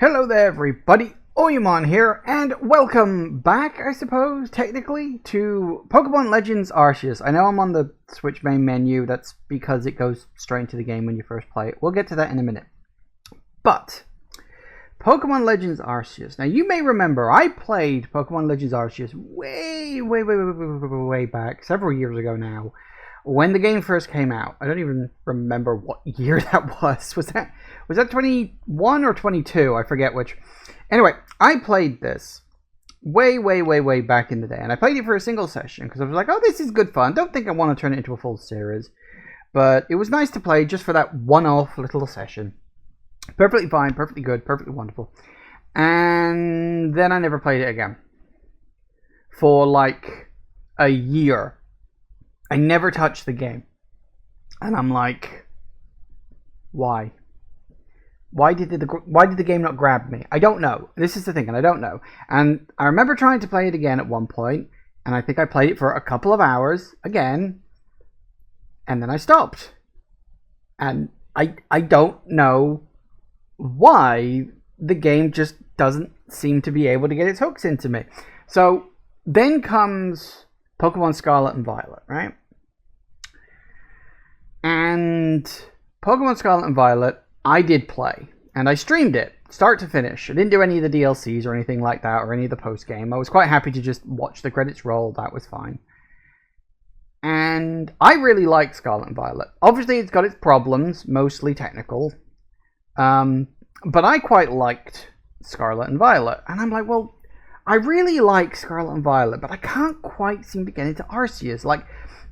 Hello there everybody, Oyamon here, and welcome back, I suppose, technically, to Pokemon Legends Arceus. I know I'm on the Switch main menu, that's because it goes straight into the game when you first play it. We'll get to that in a minute. But, Pokemon Legends Arceus. Now you may remember, I played Pokemon Legends Arceus way back, several years ago now, when the game first came out. I don't even remember what year that was. Was that 21 or 22? I forget which. Anyway, I played this way back in the day. And I played it for a single session because I was like, oh, this is good fun. Don't think I want to turn it into a full series. But it was nice to play just for that one-off little session. Perfectly fine, perfectly good, perfectly wonderful. And then I never played it again. For like a year. I never touched the game. And I'm like, why? Why did the game not grab me? I don't know. This is the thing, and I don't know. And I remember trying to play it again at one point, and I think I played it for a couple of hours again, and then I stopped. And I don't know why the game just doesn't seem to be able to get its hooks into me. So then comes Pokemon Scarlet and Violet, right? And Pokemon Scarlet and Violet, I did play, and I streamed it, start to finish. I didn't do any of the DLCs or anything like that, or any of the post-game. I was quite happy to just watch the credits roll, that was fine. And I really liked Scarlet and Violet. Obviously, it's got its problems, mostly technical. But I quite liked Scarlet and Violet. And I'm like, well, I really like Scarlet and Violet, but I can't quite seem to get into Arceus.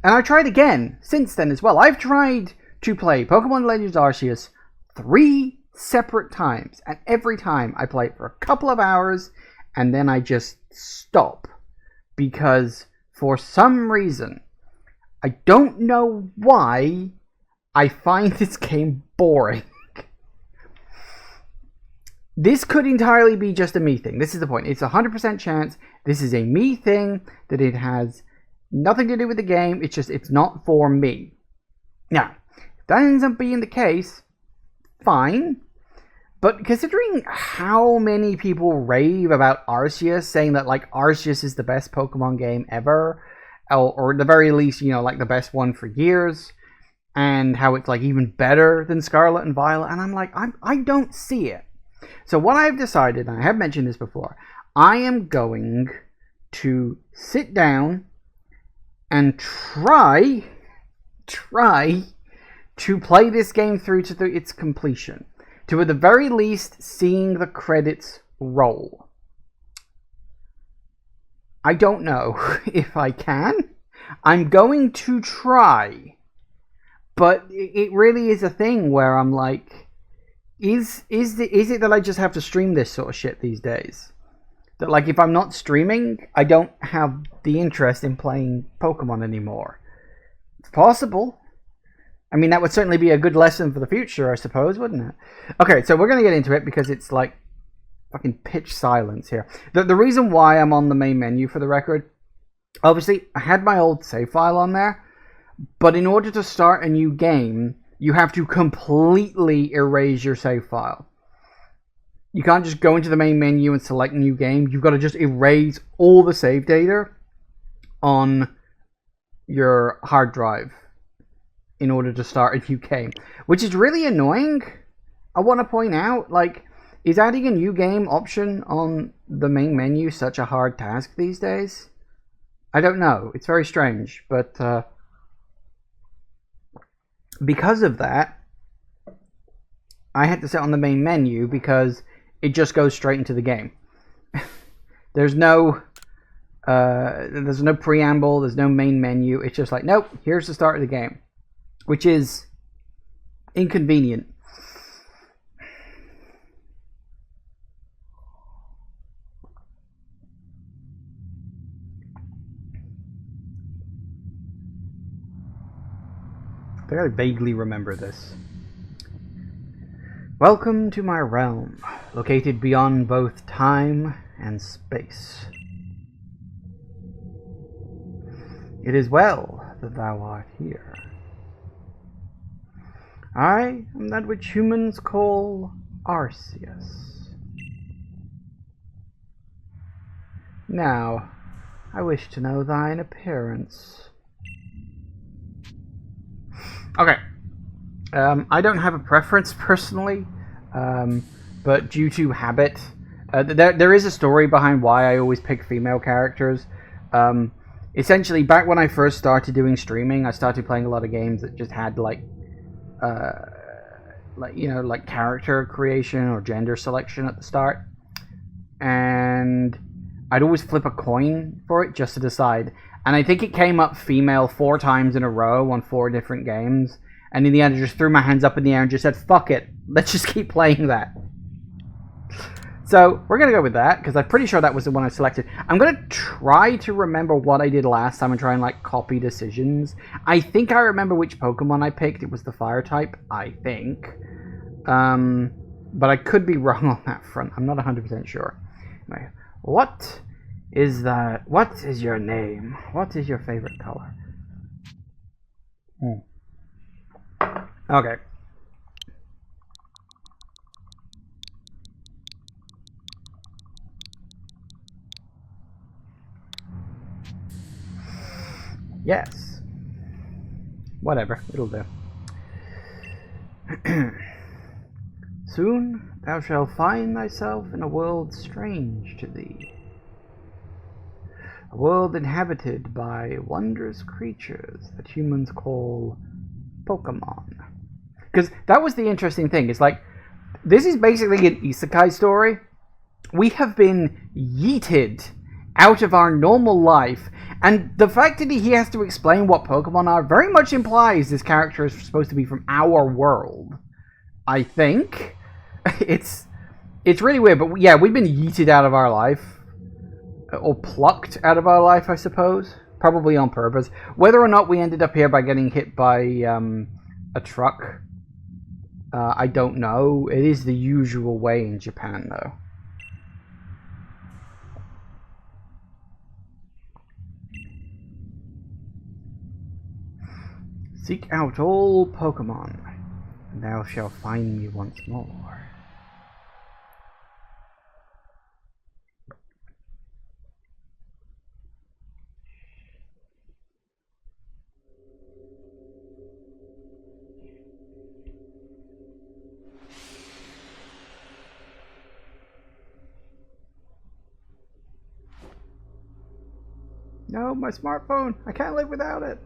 And I tried again since then as well. I've tried to play Pokemon Legends Arceus 3 separate times, and every time I play it for a couple of hours, and then I just stop. Because for some reason, I don't know why, I find this game boring. This could entirely be just a me thing. This is the point. It's a 100% chance this is a me thing, that it has nothing to do with the game. It's just, it's not for me. Now, if that ends up being the case, fine. But considering how many people rave about Arceus, saying that, like, Arceus is the best Pokemon game ever, or at the very least, you know, like, the best one for years, and how it's, like, even better than Scarlet and Violet, and I'm like, I don't see it. So what I've decided, and I have mentioned this before, I am going to sit down and try to play this game through to its completion. To at the very least seeing the credits roll. I don't know if I can. I'm going to try. But it really is a thing where I'm like, is it that I just have to stream this sort of shit these days? That, like, if I'm not streaming, I don't have the interest in playing Pokemon anymore. It's possible. I mean, that would certainly be a good lesson for the future, I suppose, wouldn't it? Okay, so we're going to get into it because it's like fucking pitch silence here. The reason why I'm on the main menu, for the record, obviously, I had my old save file on there, but in order to start a new game, you have to completely erase your save file. You can't just go into the main menu and select new game. You've got to just erase all the save data on your hard drive in order to start a new game, which is really annoying. I want to point out, like, is adding a new game option on the main menu such a hard task these days? I don't know. It's very strange, but because of that, I had to sit on the main menu because it just goes straight into the game. There's no preamble, there's no main menu. It's just like, nope, here's the start of the game. Which is inconvenient. I think I vaguely remember this. Welcome to my realm, located beyond both time and space. It is well that thou art here. I am that which humans call Arceus. Now, I wish to know thine appearance. Okay. I don't have a preference personally, but due to habit, there is a story behind why I always pick female characters. Essentially, back when I first started doing streaming, I started playing a lot of games that just had like character creation or gender selection at the start, and I'd always flip a coin for it just to decide. And I think it came up female 4 times in a row on 4 different games. And in the end, I just threw my hands up in the air and just said, fuck it. Let's just keep playing that. So, we're going to go with that, because I'm pretty sure that was the one I selected. I'm going to try to remember what I did last time and try and, like, copy decisions. I think I remember which Pokemon I picked. It was the Fire type, I think. But I could be wrong on that front. I'm not 100% sure. Anyway, what is that? What is your name? What is your favorite color? Okay. Yes. Whatever, it'll do. Soon thou shalt find thyself in a world strange to thee. A world inhabited by wondrous creatures that humans call Pokémon. Because that was the interesting thing. It's like, this is basically an isekai story. We have been yeeted out of our normal life, and the fact that he has to explain what Pokemon are very much implies this character is supposed to be from our world. I think. It's really weird, but yeah, we've been yeeted out of our life. Or plucked out of our life, I suppose. Probably on purpose. Whether or not we ended up here by getting hit by a truck, I don't know. It is the usual way in Japan, though. Seek out all Pokemon, and thou shalt find me once more. No, my smartphone! I can't live without it!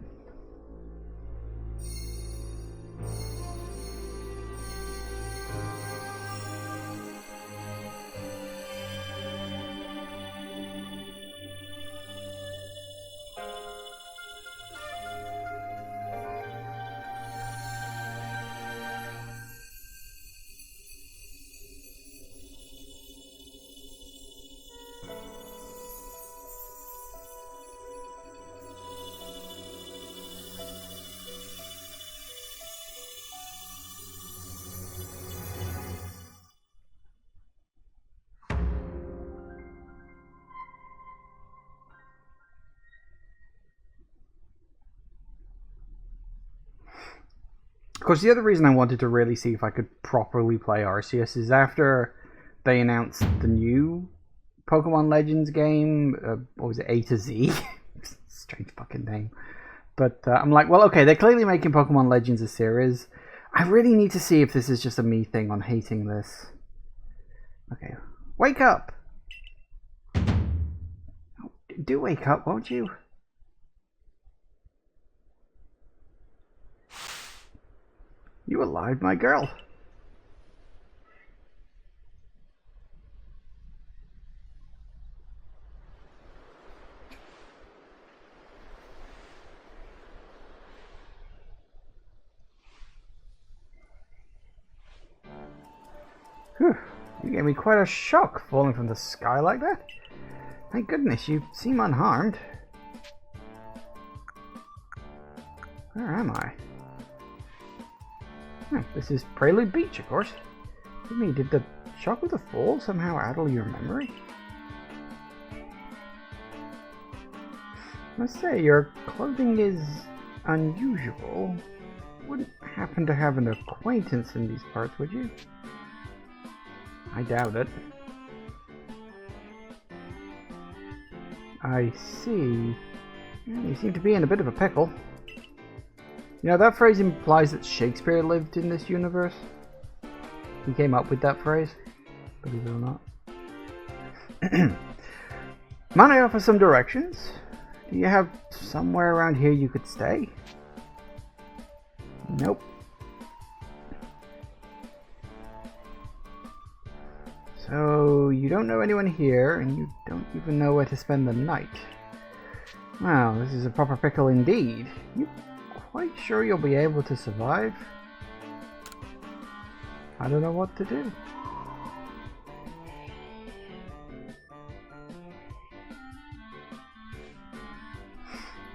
Of course, the other reason I wanted to really see if I could properly play Arceus is after they announced the new Pokemon Legends game, what was it, A to Z? Strange fucking name. But I'm like, well, okay, they're clearly making Pokemon Legends a series. I really need to see if this is just a me thing on hating this. Okay, wake up! Do wake up, won't you? You alive, my girl? Whew, you gave me quite a shock falling from the sky like that. Thank goodness you seem unharmed. Where am I? This is Prelude Beach, of course. Did the shock of the fall somehow addle your memory? I must say, your clothing is unusual. Wouldn't happen to have an acquaintance in these parts, would you? I doubt it. I see. You seem to be in a bit of a pickle. You know, that phrase implies that Shakespeare lived in this universe. He came up with that phrase, believe it or not. Might I offer some directions? Do you have somewhere around here you could stay? Nope. So, you don't know anyone here, and you don't even know where to spend the night. Wow, this is a proper pickle indeed. You quite sure you'll be able to survive? I don't know what to do.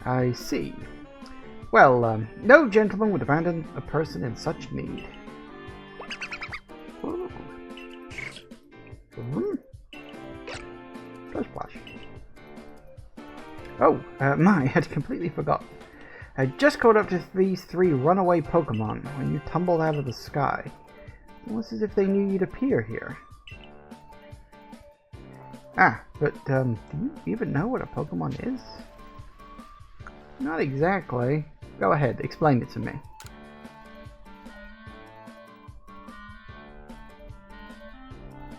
I see. Well, no gentleman would abandon a person in such need. Splash, splash. Oh, I had completely forgotten. I just caught up to these 3 runaway Pokémon when you tumbled out of the sky. Almost as if they knew you'd appear here. But do you even know what a Pokémon is? Not exactly. Go ahead, explain it to me.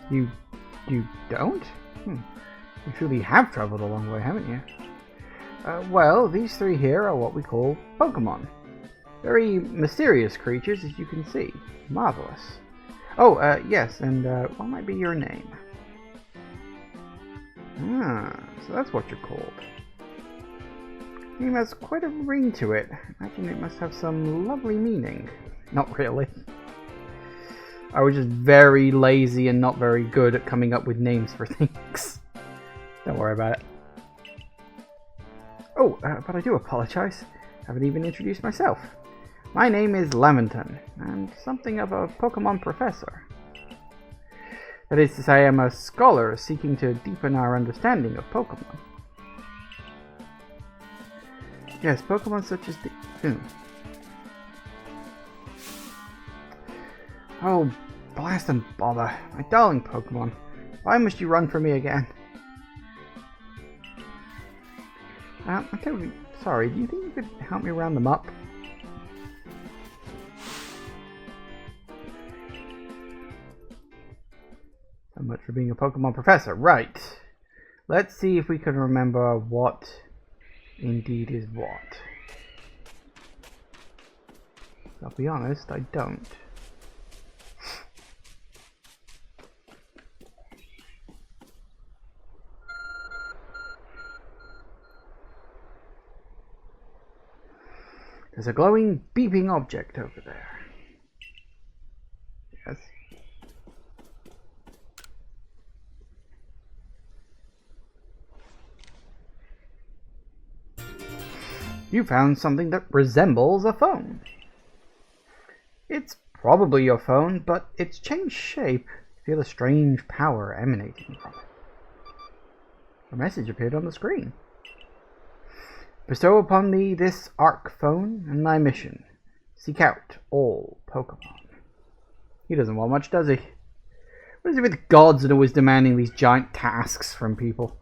You don't? You truly have traveled a long way, haven't you? Well, these 3 here are what we call Pokémon. Very mysterious creatures, as you can see. Marvelous. Oh, yes, and what might be your name? So that's what you're called. Your name has quite a ring to it. I imagine it must have some lovely meaning. Not really. I was just very lazy and not very good at coming up with names for things. Don't worry about it. Oh, but I do apologize. I haven't even introduced myself. My name is Leventon. I'm something of a Pokemon professor. That is to say, I'm a scholar seeking to deepen our understanding of Pokemon. Yes, Pokemon such as the... Oh, blast and bother. My darling Pokemon. Why must you run from me again? I'm terribly sorry. Do you think you could help me round them up? So much for being a Pokemon professor. Right. Let's see if we can remember what indeed is what. I'll be honest, I don't. There's a glowing, beeping object over there. Yes. You found something that resembles a phone. It's probably your phone, but it's changed shape. Feel a strange power emanating from it. A message appeared on the screen. Bestow upon thee this Arc phone and thy mission. Seek out all Pokemon. He doesn't want much, does he? What is it with gods and always demanding these giant tasks from people?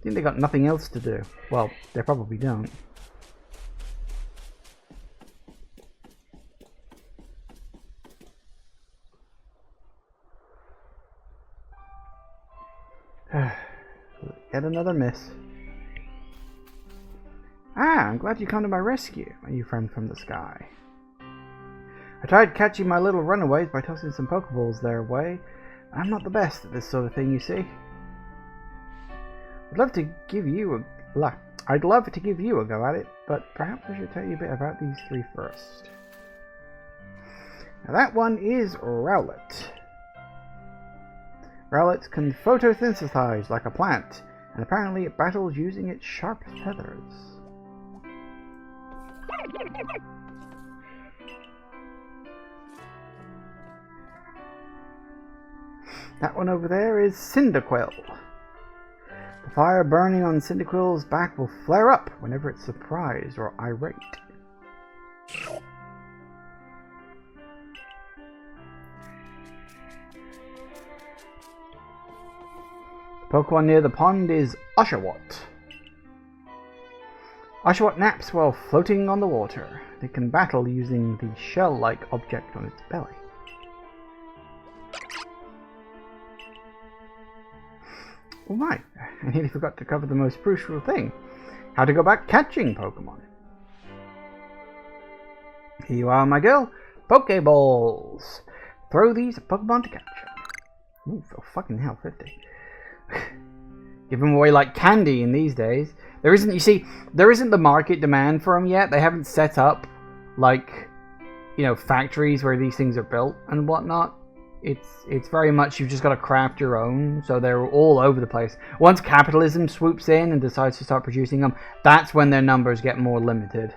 Think they got nothing else to do? Well, they probably don't. Yet another miss. I'm glad you come to my rescue, my new friend from the sky. I tried catching my little runaways by tossing some Pokeballs their way. I'm not the best at this sort of thing, you see. I'd love to give you a go at it, but perhaps I should tell you a bit about these 3 first. Now that one is Rowlet. Rowlet can photosynthesize like a plant, and apparently it battles using its sharp feathers. That one over there is Cyndaquil. The fire burning on Cyndaquil's back will flare up whenever it's surprised or irate. The Pokemon near the pond is Oshawott. Oshawott naps while floating on the water. They can battle using the shell-like object on its belly. Oh my, I nearly forgot to cover the most crucial thing. How to go about catching Pokemon. Here you are, my girl. Pokeballs. Throw these at Pokemon to catch. Ooh, for fucking hell, 50. Give them away like candy in these days. There isn't, you see, there isn't the market demand for them yet. They haven't set up, like, you know, factories where these things are built and whatnot. It's very much you've just got to craft your own, so they're all over the place. Once capitalism swoops in and decides to start producing them, that's when their numbers get more limited.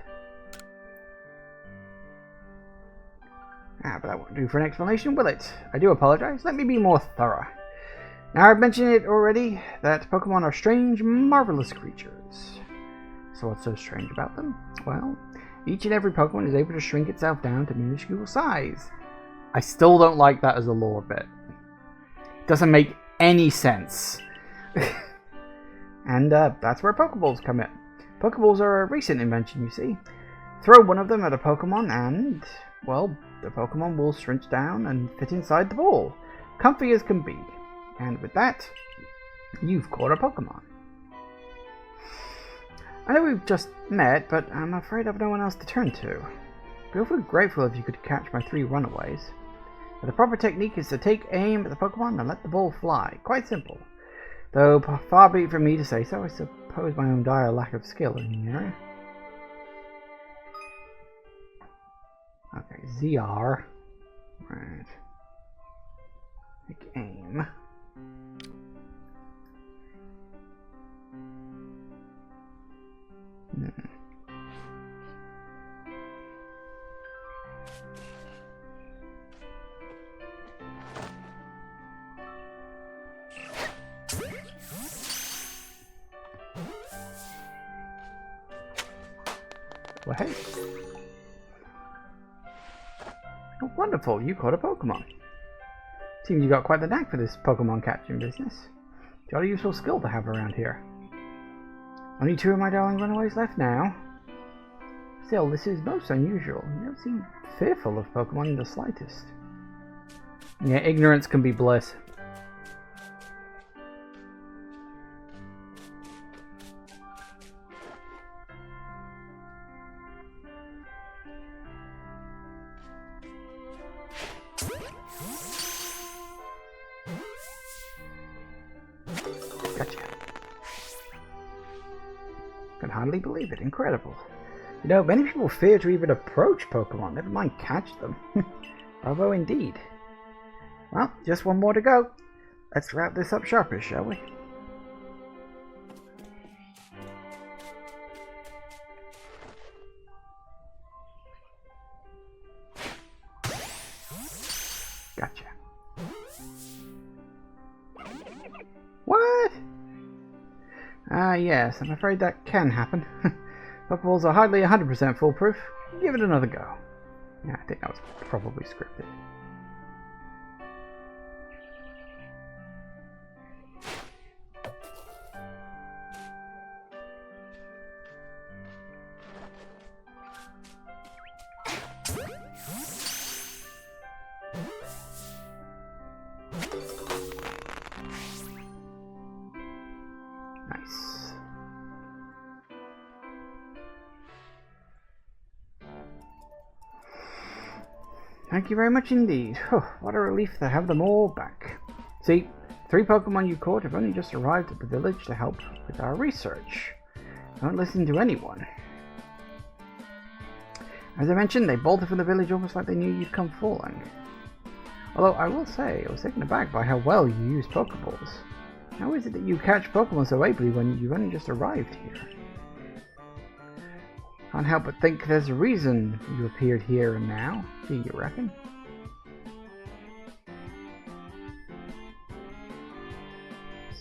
But that won't do for an explanation, will it? I do apologize. Let me be more thorough. Now, I've mentioned it already, that Pokemon are strange, marvelous creatures. So what's so strange about them? Well, each and every Pokemon is able to shrink itself down to minuscule size. I still don't like that as a lore bit. It doesn't make any sense. And that's where Pokeballs come in. Pokeballs are a recent invention, you see. Throw one of them at a Pokemon and, well, the Pokemon will shrink down and fit inside the ball. Comfy as can be. And with that, you've caught a Pokemon. I know we've just met, but I'm afraid I've no one else to turn to. I'd feel grateful if you could catch my 3 runaways. But the proper technique is to take aim at the Pokemon and let the ball fly. Quite simple. Though far be it from me to say so, I suppose my own dire lack of skill in the area. Okay, ZR. Right. Take aim. Well, hey. Oh, wonderful, you caught a Pokemon. Seems you got quite the knack for this Pokemon catching business. Jolly useful skill to have around here. Only 2 of my darling runaways left now. Still, this is most unusual. You don't seem fearful of Pokemon in the slightest. Yeah, ignorance can be bliss. Gotcha. Can hardly believe it. Incredible. You know, many people fear to even approach Pokemon, never mind catch them. Bravo indeed. Well, just one more to go. Let's wrap this up sharpish, shall we? Gotcha. What? Yes, I'm afraid that can happen. Pokeballs are hardly 100% foolproof. Give it another go. Yeah, I think that was probably scripted. Nice. Thank you very much indeed. Oh, what a relief to have them all back. See, 3 Pokemon you caught have only just arrived at the village to help with our research. Don't listen to anyone. As I mentioned, they bolted from the village almost like they knew you'd come falling. Although I will say, I was taken aback by how well you use Pokeballs. How is it that you catch Pokemon so ably when you've only just arrived here? Can't help but think there's a reason you appeared here and now. Do you reckon?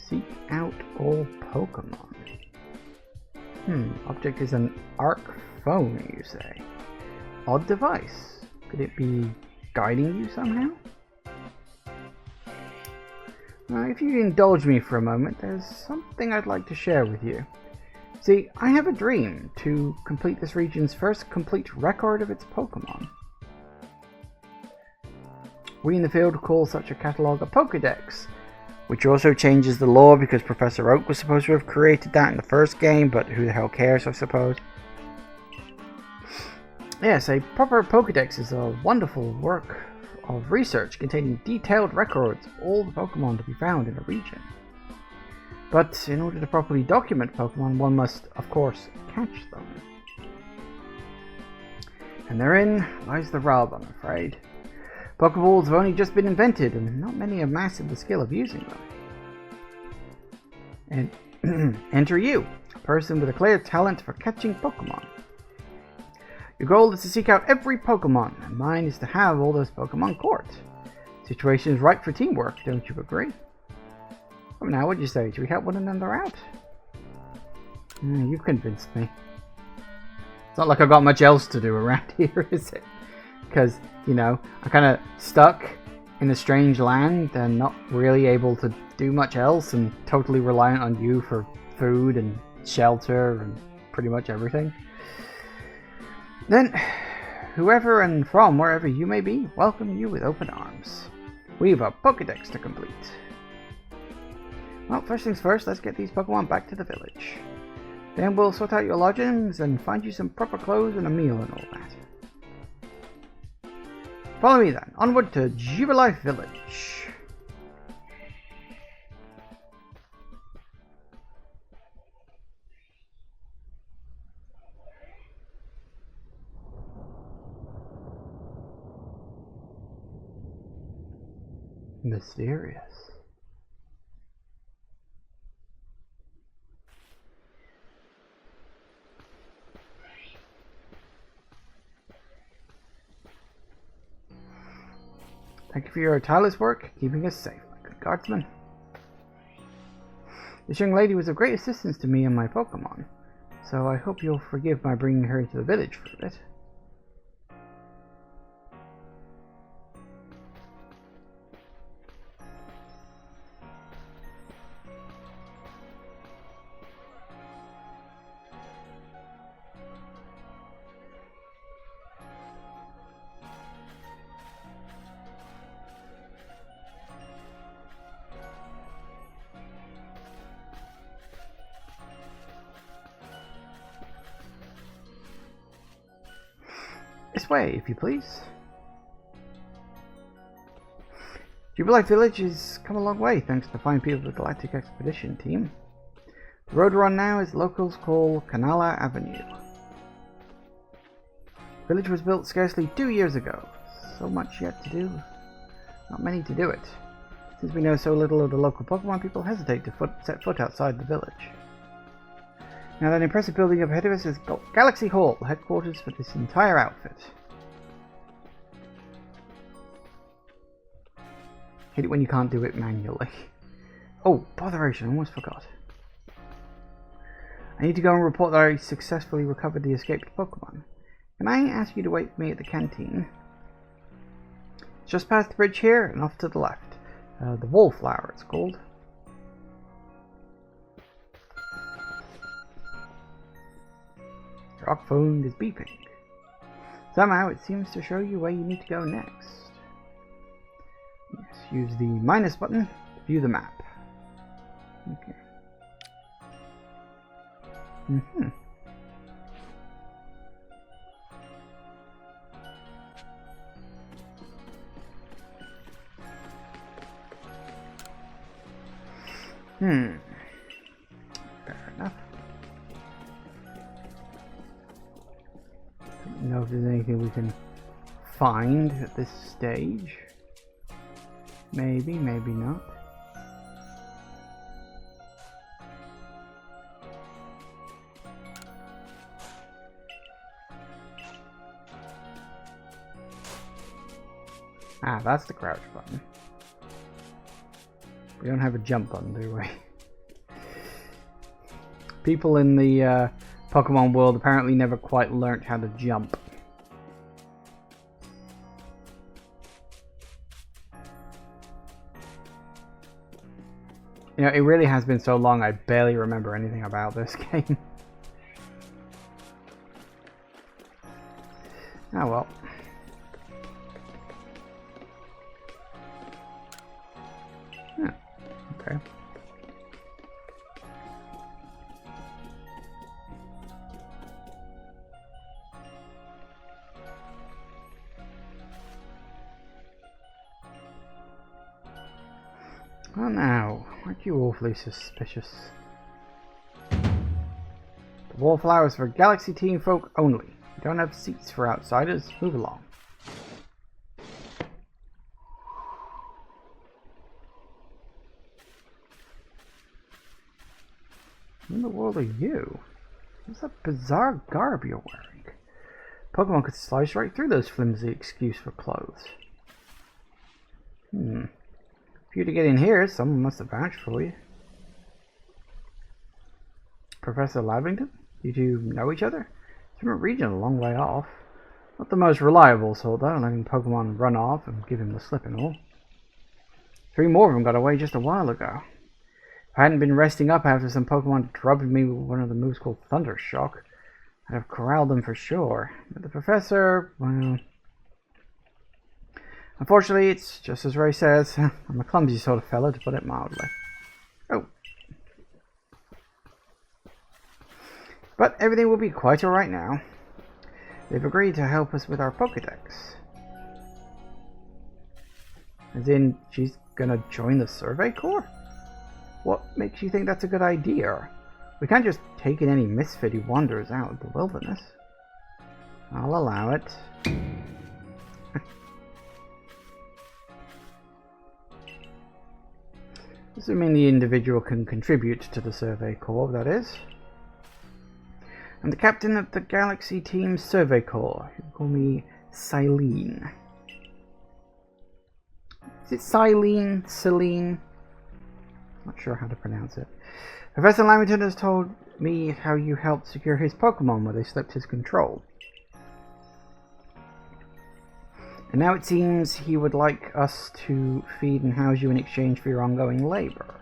Seek out all Pokemon. Object is an Arc phone, you say? Odd device. Could it be guiding you somehow? If you indulge me for a moment, there's something I'd like to share with you. See, I have a dream to complete this region's first complete record of its Pokémon. We in the field call such a catalogue a Pokédex, which also changes the lore because Professor Oak was supposed to have created that in the first game, but who the hell cares, I suppose. Yes, a proper Pokédex is a wonderful work of research containing detailed records of all the Pokémon to be found in a region. But in order to properly document Pokémon, one must, of course, catch them. And therein lies the rub, I'm afraid. Pokeballs have only just been invented, and not many have mastered the skill of using them. And enter you, a person with a clear talent for catching Pokemon. Your goal is to seek out every Pokemon, and mine is to have all those Pokemon caught. The situation is ripe for teamwork, don't you agree? Come now, what'd you say? Should we help one another out? You've convinced me. It's not like I've got much else to do around here, is it? Because, you know, I'm kind of stuck in a strange land and not really able to do much else and totally reliant on you for food and shelter and pretty much everything. Then, whoever and from wherever you may be, welcome you with open arms. We have a Pokédex to complete. Well, first things first, let's get these Pokemon back to the village. Then we'll sort out your lodgings and find you some proper clothes and a meal and all that. Follow me then, onward to Jubilife Village. Mysterious. Thank you for your tireless work, keeping us safe, my good guardsman. This young lady was of great assistance to me and my Pokemon, so I hope you'll forgive my bringing her into the village for a bit. This way, if you please. Jubilife Village has come a long way thanks to the fine people of the Galactic Expedition team. The road we're on now is locals call Canala Avenue. The village was built scarcely 2 years ago. So much yet to do. Not many to do it. Since we know so little of the local Pokemon, people hesitate to set foot outside the village. Now that impressive building up ahead of us is Galaxy Hall, headquarters for this entire outfit. Hate it when you can't do it manually. Oh, botheration, I almost forgot. I need to go and report that I successfully recovered the escaped Pokemon. Can I ask you to wait for me at the canteen? It's just past the bridge here and off to the left. The Wallflower it's called. Your Rock phone is beeping. Somehow it seems to show you where you need to go next. Yes, use the minus button to view the map. Okay. Fair enough. Don't know if there's anything we can find at this stage. Maybe, maybe not. Ah, that's the crouch button. We don't have a jump button, do we? People in the Pokemon world apparently never quite learnt how to jump. You know, it really has been so long I barely remember anything about this game. Oh well. Yeah, okay. Oh now, aren't you awfully suspicious? The wallflowers for Galaxy Team folk only. We don't have seats for outsiders. Move along. What in the world are you? What's that bizarre garb you're wearing? Pokemon could slice right through those flimsy excuse for clothes. For you to get in here, someone must have vouched for you. Professor Lavington? You two know each other? Different region a long way off. Not the most reliable sort though, letting Pokemon run off and give him the slip and all. 3 more of them got away just a while ago. If I hadn't been resting up after some Pokemon drubbed me with one of the moves called Thunder Shock, I'd have corralled them for sure. But the Professor, well... Unfortunately, it's just as Ray says. I'm a clumsy sort of fella, to put it mildly. Oh. But everything will be quite alright now. They've agreed to help us with our Pokédex. As in, she's gonna join the Survey Corps? What makes you think that's a good idea? We can't just take in any misfit who wanders out of the wilderness. I'll allow it. Assuming the individual can contribute to the Survey Corps, that is. I'm the captain of the Galaxy Team Survey Corps. You can call me Silene. Is it Silene? Silene? Not sure how to pronounce it. Professor Lamington has told me how you helped secure his Pokemon where they slipped his control. And now it seems he would like us to feed and house you in exchange for your ongoing labor.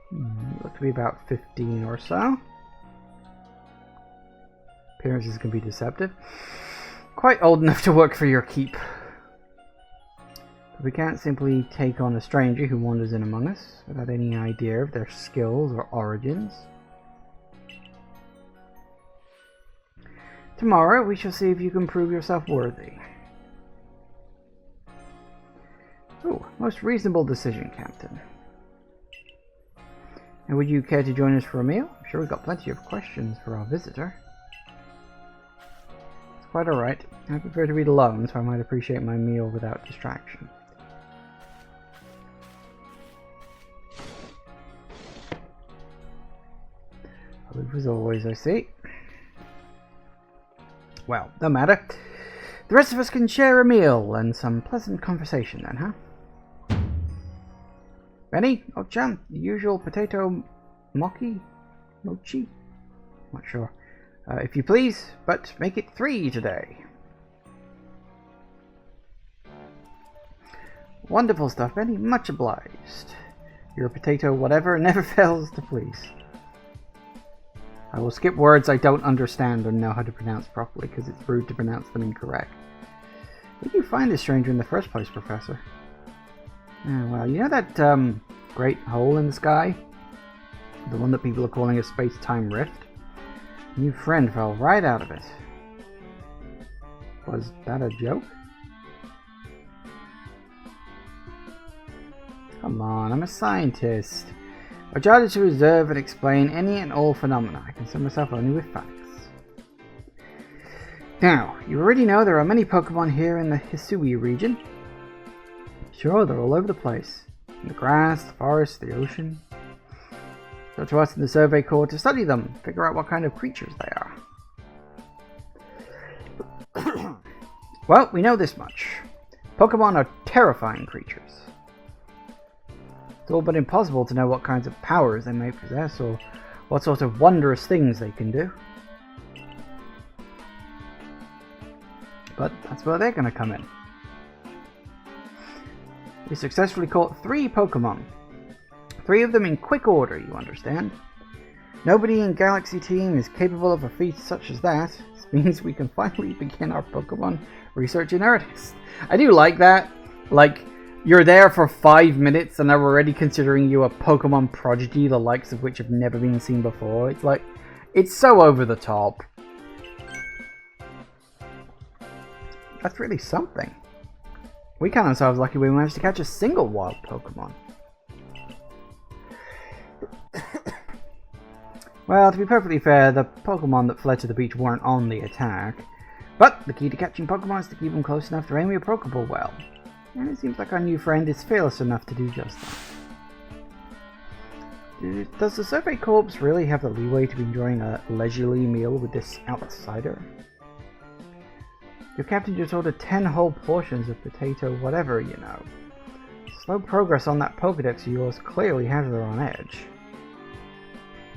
You look to be about 15 or so. Appearances can be deceptive. Quite old enough to work for your keep. But we can't simply take on a stranger who wanders in among us without any idea of their skills or origins. Tomorrow we shall see if you can prove yourself worthy. Oh, most reasonable decision, Captain. And would you care to join us for a meal? I'm sure we've got plenty of questions for our visitor. It's quite alright. I prefer to read alone, so I might appreciate my meal without distraction. Aloof as always, I see. Well, no matter. The rest of us can share a meal and some pleasant conversation then, huh? Benny? Oh, Chan, the usual potato mochi? Mochi? Not sure. If you please, but make it 3 today. Wonderful stuff, Benny. Much obliged. Your potato whatever never fails to please. I will skip words I don't understand or know how to pronounce properly because it's rude to pronounce them incorrect. Where did you find this stranger in the first place, Professor? Oh, well, you know that great hole in the sky? The one that people are calling a space-time rift? A new friend fell right out of it. Was that a joke? Come on, I'm a scientist. My job is to observe and explain any and all phenomena. I concern myself only with facts. Now, you already know there are many Pokemon here in the Hisui region. Sure, they're all over the place. In the grass, the forest, the ocean. It's up to us in the Survey Corps to study them, figure out what kind of creatures they are. Well, we know this much. Pokemon are terrifying creatures. It's all but impossible to know what kinds of powers they may possess or what sort of wondrous things they can do. But that's where they're going to come in. We successfully caught 3 Pokemon. 3 of them in quick order, you understand. Nobody in Galaxy Team is capable of a feat such as that. This means we can finally begin our Pokemon research in earnest. I do like that. Like, you're there for 5 minutes and they're already considering you a Pokemon prodigy, the likes of which have never been seen before. It's like, it's so over the top. That's really something. We count ourselves lucky we managed to catch a single wild Pokemon. Well, to be perfectly fair, the Pokemon that fled to the beach weren't on the attack. But the key to catching Pokemon is to keep them close enough to aim your Pokeball well. And it seems like our new friend is fearless enough to do just that. Does the Survey Corps really have the leeway to be enjoying a leisurely meal with this outsider? Your captain just ordered 10 whole portions of potato whatever, you know. Slow progress on that Pokedex of yours clearly has her on edge.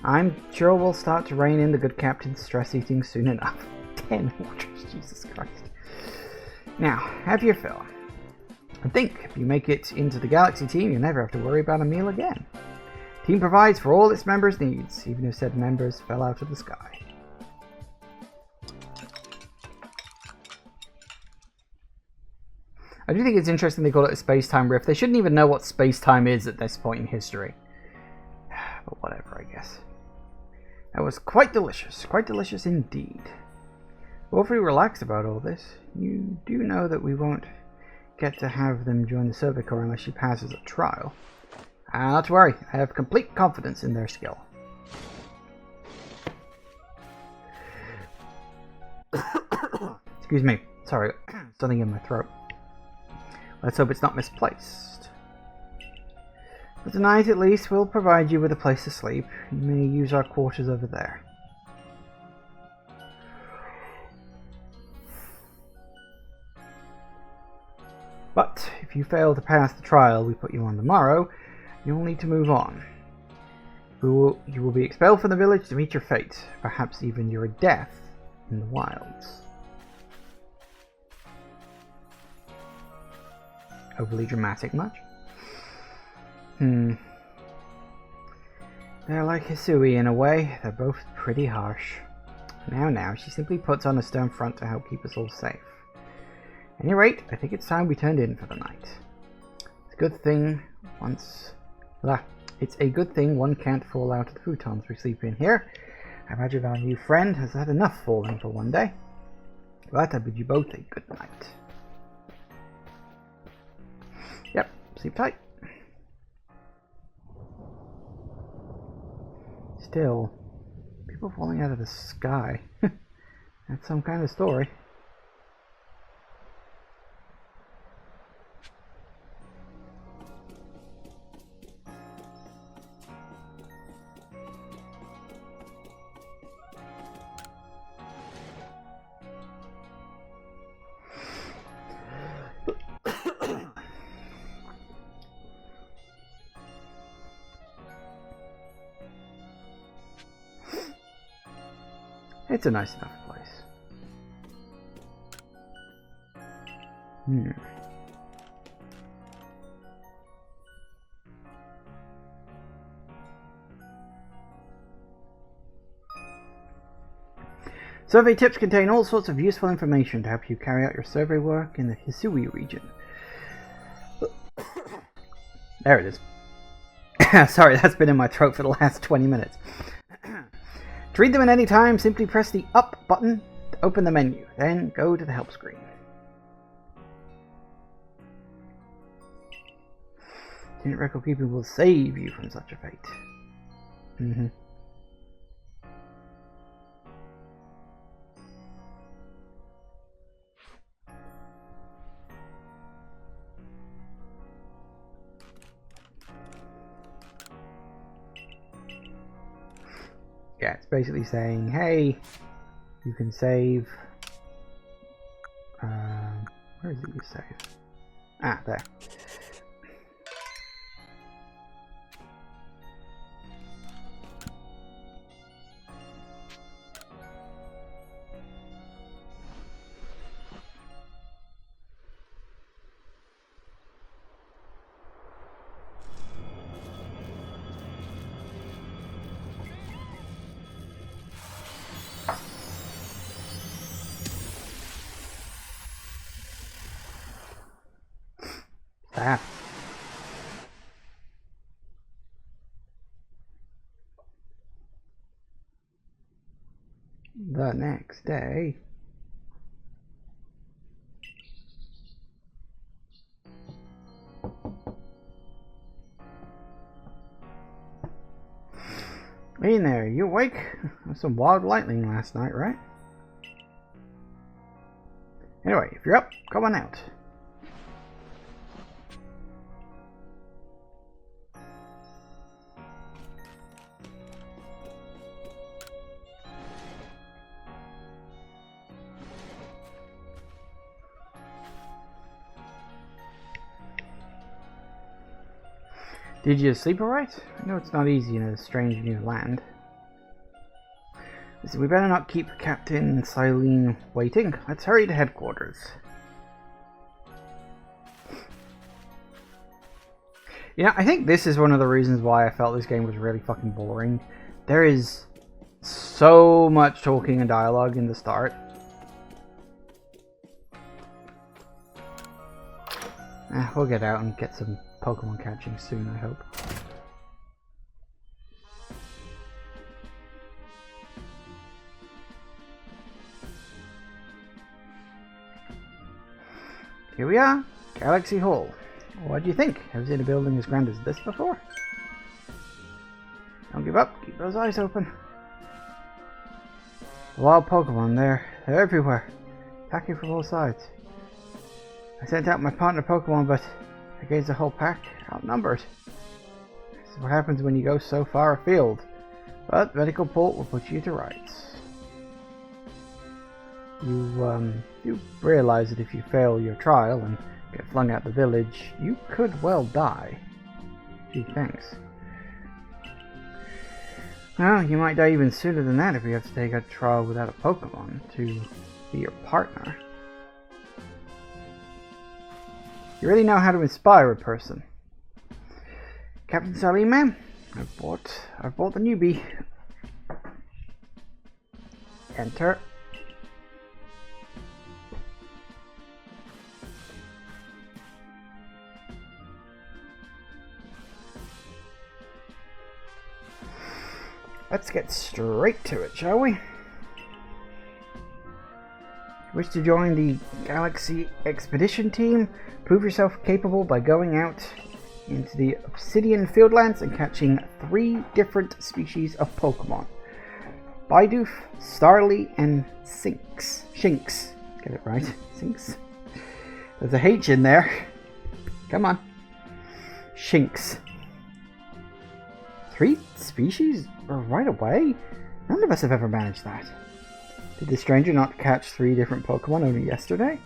I'm sure we'll start to rein in the good captain's stress eating soon enough. 10 waters, Jesus Christ. Now, have your fill. And think, if you make it into the Galaxy Team, you'll never have to worry about a meal again. Team provides for all its members' needs, even if said members fell out of the sky. I do think it's interesting they call it a space-time rift. They shouldn't even know what space-time is at this point in history. But whatever, I guess. That was quite delicious indeed. Awfully relaxed about all this. You do know that we won't get to have them join the Survey Corps unless she passes a trial. Not to worry, I have complete confidence in their skill. Excuse me, sorry, something in my throat. Let's hope it's not misplaced. For tonight, at least, we'll provide you with a place to sleep. You may use our quarters over there. But if you fail to pass the trial we put you on tomorrow, you'll need to move on. You will be expelled from the village to meet your fate, perhaps even your death in the wilds. Overly dramatic much? They're like Hisui in a way, they're both pretty harsh. Now, she simply puts on a stern front to help keep us all safe. At any rate, I think it's time we turned in for the night. It's a good thing one can't fall out of the futons we sleep in here. I imagine our new friend has had enough falling for one day. But I bid you both a good night. Yep, sleep tight. Still, people falling out of the sky. That's some kind of story. It's a nice enough place. Survey tips contain all sorts of useful information to help you carry out your survey work in the Hisui region. There it is. Sorry, that's been in my throat for the last 20 minutes. To read them at any time, simply press the up button to open the menu, then go to the help screen. Unit record keeping will save you from such a fate. Yeah, it's basically saying, hey, you can save. Where is it you save? Ah, there. The next day. Hey in there, you awake? Some wild lightning last night, right? Anyway, if you're up, come on out. Did you sleep alright? I know it's not easy in a strange new land. Listen, we better not keep Captain Silene waiting. Let's hurry to headquarters. You know, I think this is one of the reasons why I felt this game was really fucking boring. There is so much talking and dialogue in the start. We'll get out and get some Pokemon catching soon, I hope. Here we are, Galaxy Hall. What do you think? Have you seen a building as grand as this before? Don't give up, keep those eyes open. The wild Pokemon, they're everywhere, attacking from all sides. I sent out my partner Pokemon, but against the whole pack, outnumbered. This is what happens when you go so far afield. But medical port will put you to rights. You realize that if you fail your trial and get flung out the village, you could well die. Gee, thanks. Well, you might die even sooner than that if you have to take a trial without a Pokemon to be your partner. You really know how to inspire a person. Captain Salim, ma'am, I've bought the newbie. Enter. Let's get straight to it, shall we? Wish to join the Galaxy Expedition team? Prove yourself capable by going out into the Obsidian Fieldlands and catching 3 different species of Pokemon. Bidoof, Starly, and Shinx. Get it right? Shinx? There's a H in there. Come on. Shinx. 3 species right away? None of us have ever managed that. Did the stranger not catch 3 different Pokemon only yesterday?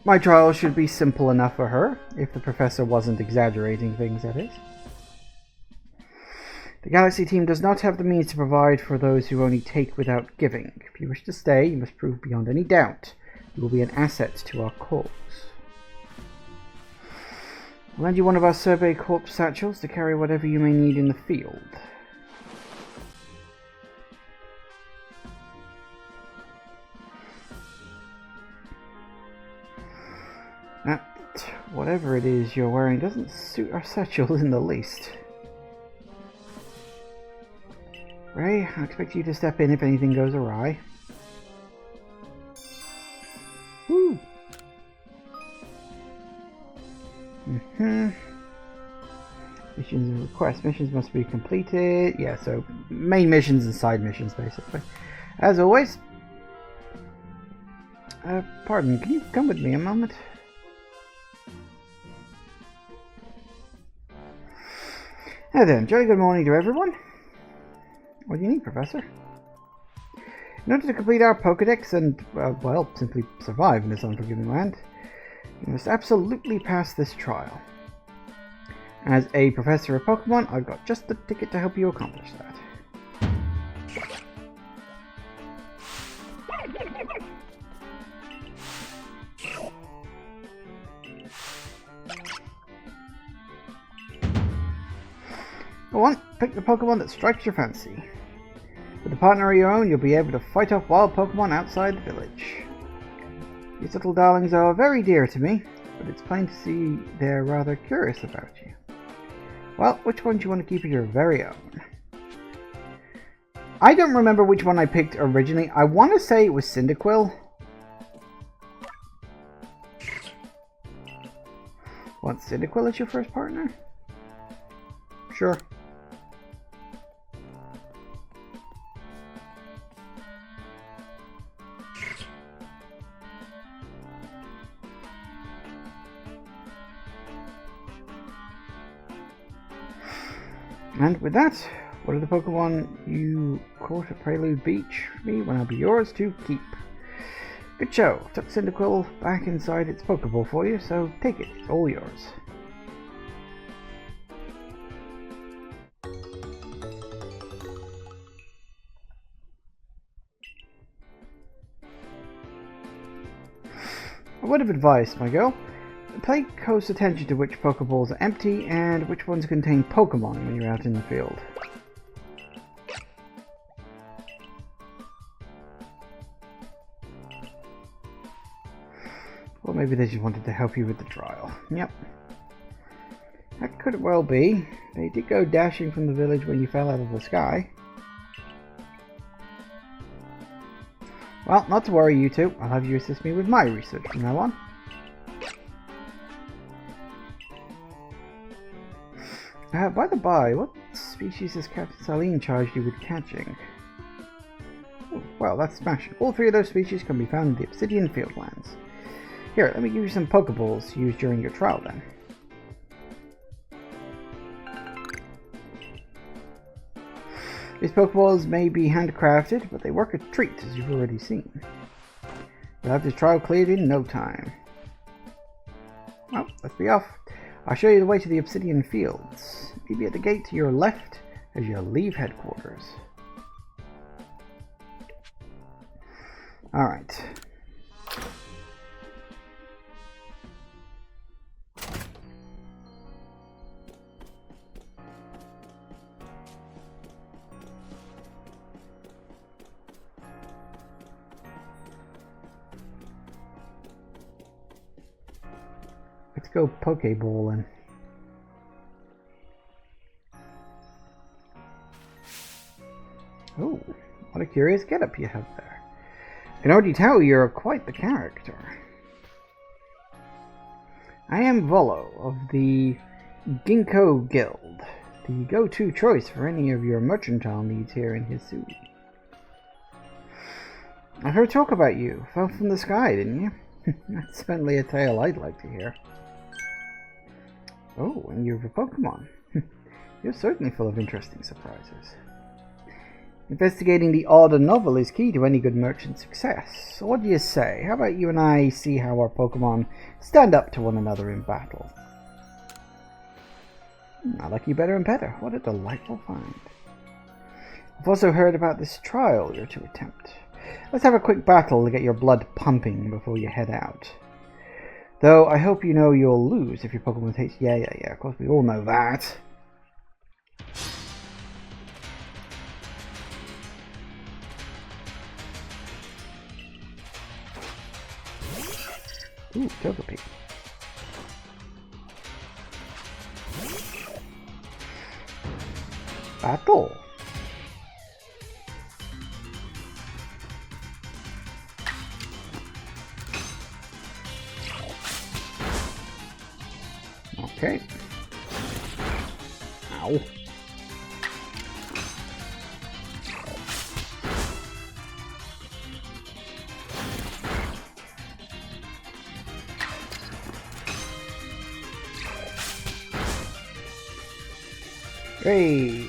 My trial should be simple enough for her, if the professor wasn't exaggerating things, that is. The Galaxy team does not have the means to provide for those who only take without giving. If you wish to stay, you must prove beyond any doubt you will be an asset to our cause. I'll lend you one of our Survey Corps satchels to carry whatever you may need in the field. That, whatever it is you're wearing doesn't suit our satchels in the least. Ray, I expect you to step in if anything goes awry. Woo! Missions and requests. Missions must be completed. Yeah, so main missions and side missions, basically. As always. Pardon, can you come with me a moment? Now then, jolly good morning to everyone. What do you need, Professor? In order to complete our Pokedex and, well, simply survive in this unforgiving land, you must absolutely pass this trial. As a Professor of Pokemon, I've got just the ticket to help you accomplish that. Go on, pick the Pokemon that strikes your fancy. With a partner of your own, you'll be able to fight off wild Pokemon outside the village. These little darlings are very dear to me, but it's plain to see they're rather curious about you. Well, which one do you want to keep as your very own? I don't remember which one I picked originally. I want to say it was Cyndaquil. Want Cyndaquil as your first partner? Sure. And with that, what are the Pokemon you caught at Prelude Beach for me when I'll be yours to keep? Good show. Took Cyndaquil back inside its Pokeball for you, so take it. It's all yours. A word of advice, my girl. Pay close attention to which Pokeballs are empty and which ones contain Pokemon when you're out in the field. Or maybe they just wanted to help you with the trial. Yep. That could well be. They did go dashing from the village when you fell out of the sky. Well, not to worry, you two. I'll have you assist me with my research from now on. By the by, what species has Captain Saline charged you with catching? Oh, well, that's smashing. All three of those species can be found in the Obsidian Fieldlands. Here, let me give you some Pokeballs to use during your trial then. These Pokeballs may be handcrafted, but they work a treat, as you've already seen. You'll have this trial cleared in no time. Well, let's be off. I'll show you the way to the Obsidian Fields. Meet me at the gate to your left as you leave headquarters. Alright. Let's go Pokeballing. Oh, what a curious getup you have there. I can already tell you're quite the character. I am Volo of the Ginkgo Guild, the go-to choice for any of your mercantile needs here in Hisui. I've heard talk about you. Fell from the sky, didn't you? That's certainly a tale I'd like to hear. Oh, and you have a Pokemon. You're certainly full of interesting surprises. Investigating the odd and novel is key to any good merchant's success. So what do you say? How about you and I see how our Pokemon stand up to one another in battle? I like you better and better. What a delightful find. I've also heard about this trial you're to attempt. Let's have a quick battle to get your blood pumping before you head out. Though I hope you know you'll lose if your Pokemon takes... Yeah, of course we all know that. Ooh, Togepi. Battle. Okay. Ow. Hey.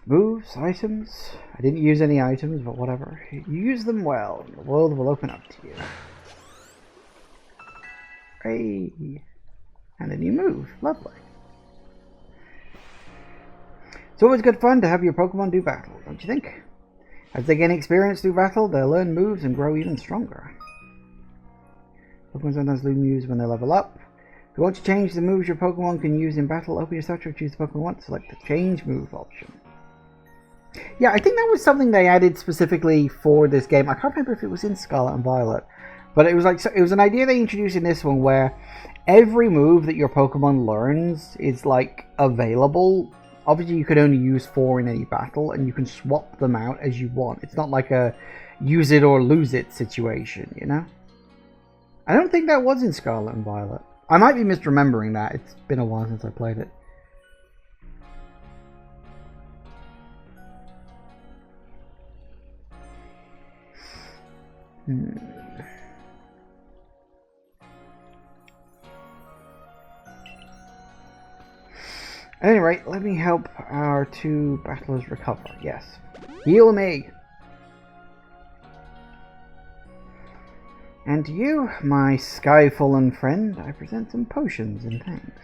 Moves, items. I didn't use any items, but whatever. You use them well, and the world will open up to you. Hey. And then you move. Lovely. It's always good fun to have your Pokemon do battle, don't you think? As they gain experience through battle, they'll learn moves and grow even stronger. Pokemon sometimes lose moves when they level up. If you want to change the moves your Pokemon can use in battle, open your search or choose the Pokemon you want, select the change move option. Yeah, I think that was something they added specifically for this game. I can't remember if it was in Scarlet and Violet, But it was like, so it was an idea they introduced in this one where every move that your Pokemon learns is like available. Obviously, you could only use 4 in any battle, and you can swap them out as you want. It's not like a use it or lose it situation, you know? I don't think that was in Scarlet and Violet. I might be misremembering that. It's been a while since I played it. At any rate, let me help our 2 battlers recover. Yes. Heal me! And to you, my sky-fallen friend, I present some potions in thanks.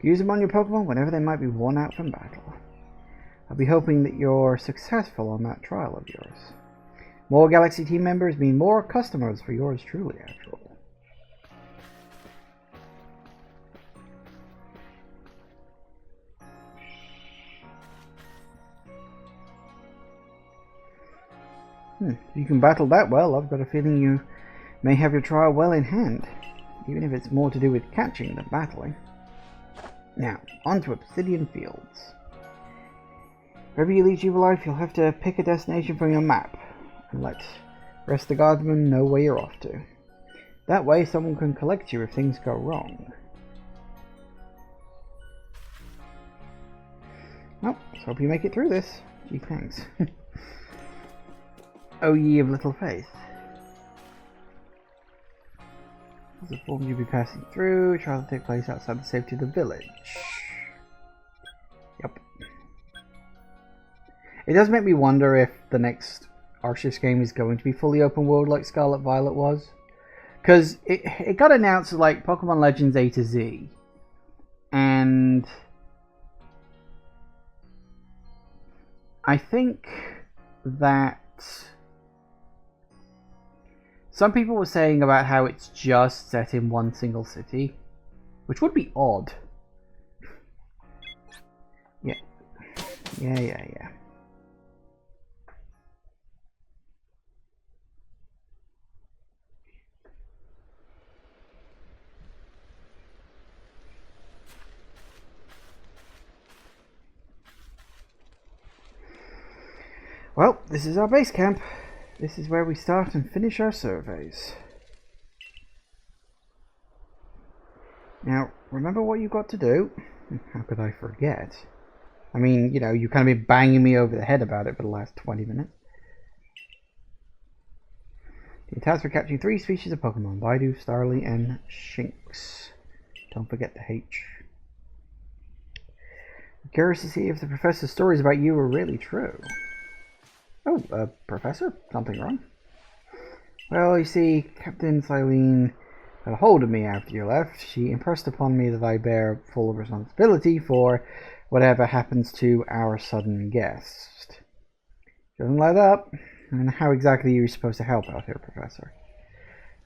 Use them on your Pokemon whenever they might be worn out from battle. I'll be hoping that you're successful on that trial of yours. More Galaxy team members mean more customers for yours truly, after all. If you can battle that well, I've got a feeling you may have your trial well in hand, even if it's more to do with catching than battling. Now, on to Obsidian Fields. Wherever you lead your life, you'll have to pick a destination from your map, and let rest the guardsmen know where you're off to. That way, someone can collect you if things go wrong. Well, let's hope you make it through this. Gee, thanks. O ye of little faith. As the forms you'll be passing through, trials take place outside the safety of the village. Yep. It does make me wonder if the next Arceus game is going to be fully open world like Scarlet Violet was. Because it got announced as like Pokemon Legends A to Z. And I think that some people were saying about how it's just set in one single city, which would be odd. Yeah. Well, this is our base camp. This is where we start and finish our surveys. Now, remember what you've got to do. How could I forget? I mean, you know, you've kind of been banging me over the head about it for the last 20 minutes. The task for catching 3 species of Pokemon: Baidu, Starly, and Shinx. Don't forget the H. I'm curious to see if the professor's stories about you are really true. Oh, Professor? Something wrong? Well, you see, Captain Silene got a hold of me after you left. She impressed upon me that I bear full responsibility for whatever happens to our sudden guest. Doesn't let up. And how exactly are you supposed to help out here, Professor?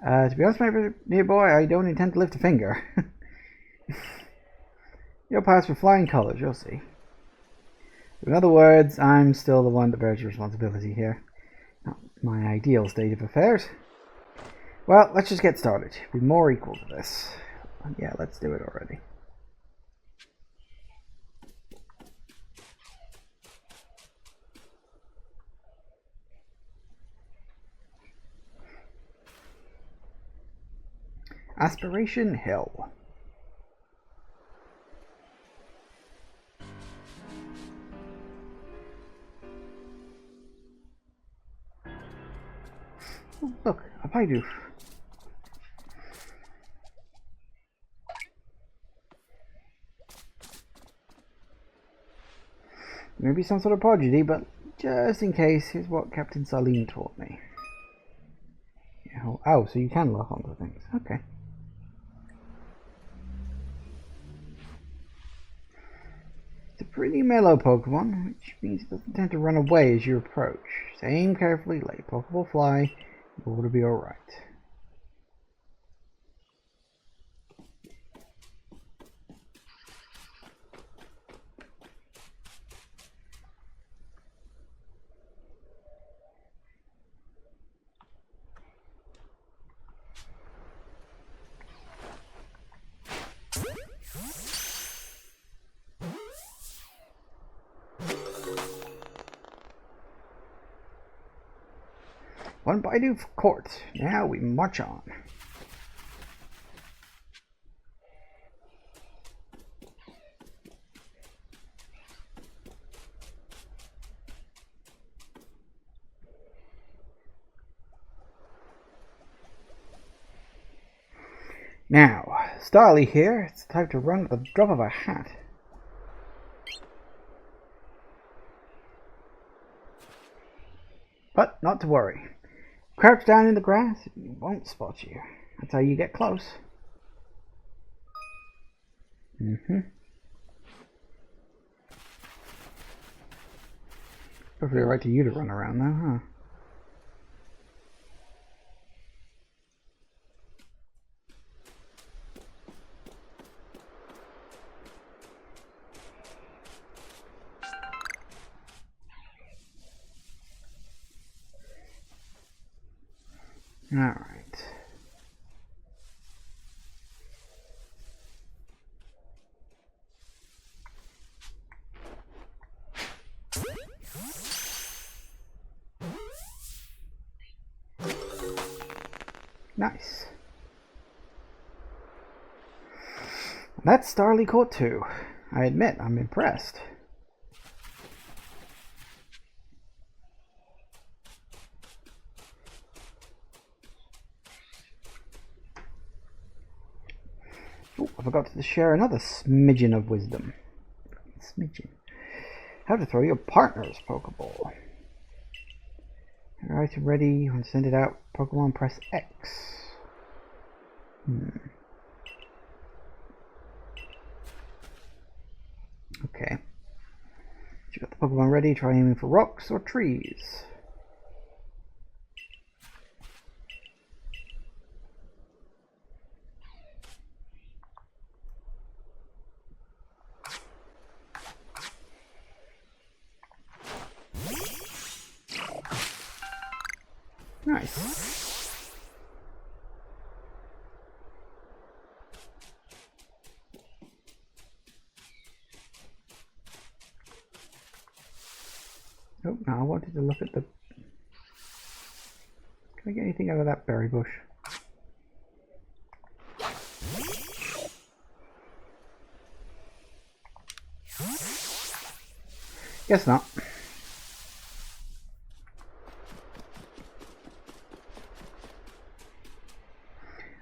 To be honest, my dear boy, I don't intend to lift a finger. You'll pass with flying colors, you'll see. In other words, I'm still the one that bears responsibility here. Not my ideal state of affairs. Well, let's just get started. Be more equal to this. Yeah, let's do it already. Aspiration Hill. Oh, look, a Baidu. Maybe some sort of prodigy, but just in case, here's what Captain Silene taught me. Oh, so you can lock onto things. Okay. It's a pretty mellow Pokemon, which means it doesn't tend to run away as you approach. So aim carefully, let your Pokeball fly, you'll be alright. One Baidu Court. Now we march on. Now, Starly here. It's time to run at the drop of a hat. But not to worry. Crouch down in the grass, it won't spot you. That's how you get close. Perfectly right to you to run around though, huh? Alright. Nice. That's Starly Court 2. I admit, I'm impressed. Oh, I forgot to share another smidgen of wisdom. Smidgen. How to throw your partner's Pokeball. Alright, ready. You want to send it out. Pokemon, press X. Okay. You got the Pokemon ready. Try aiming for rocks or trees. Nice. Oh, no, I wanted to look at the... Can I get anything out of that berry bush? Guess not.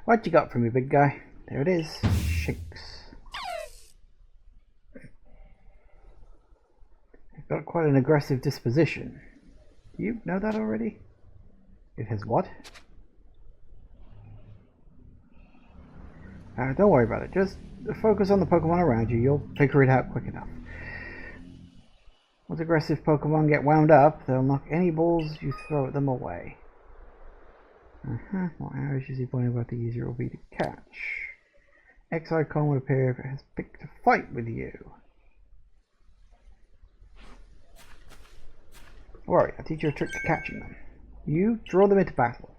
What you got for me, big guy? There it is. Shakes. You've got quite an aggressive disposition. Do you know that already? It has what? Don't worry about it. Just focus on the Pokemon around you. You'll figure it out quick enough. Once aggressive Pokemon get wound up, they'll knock any balls you throw at them away. What arrows is he pointing about, the easier it will be to catch. X icon would appear if it has picked a fight with you. Don't worry, I'll teach you a trick to catching them. You draw them into battle.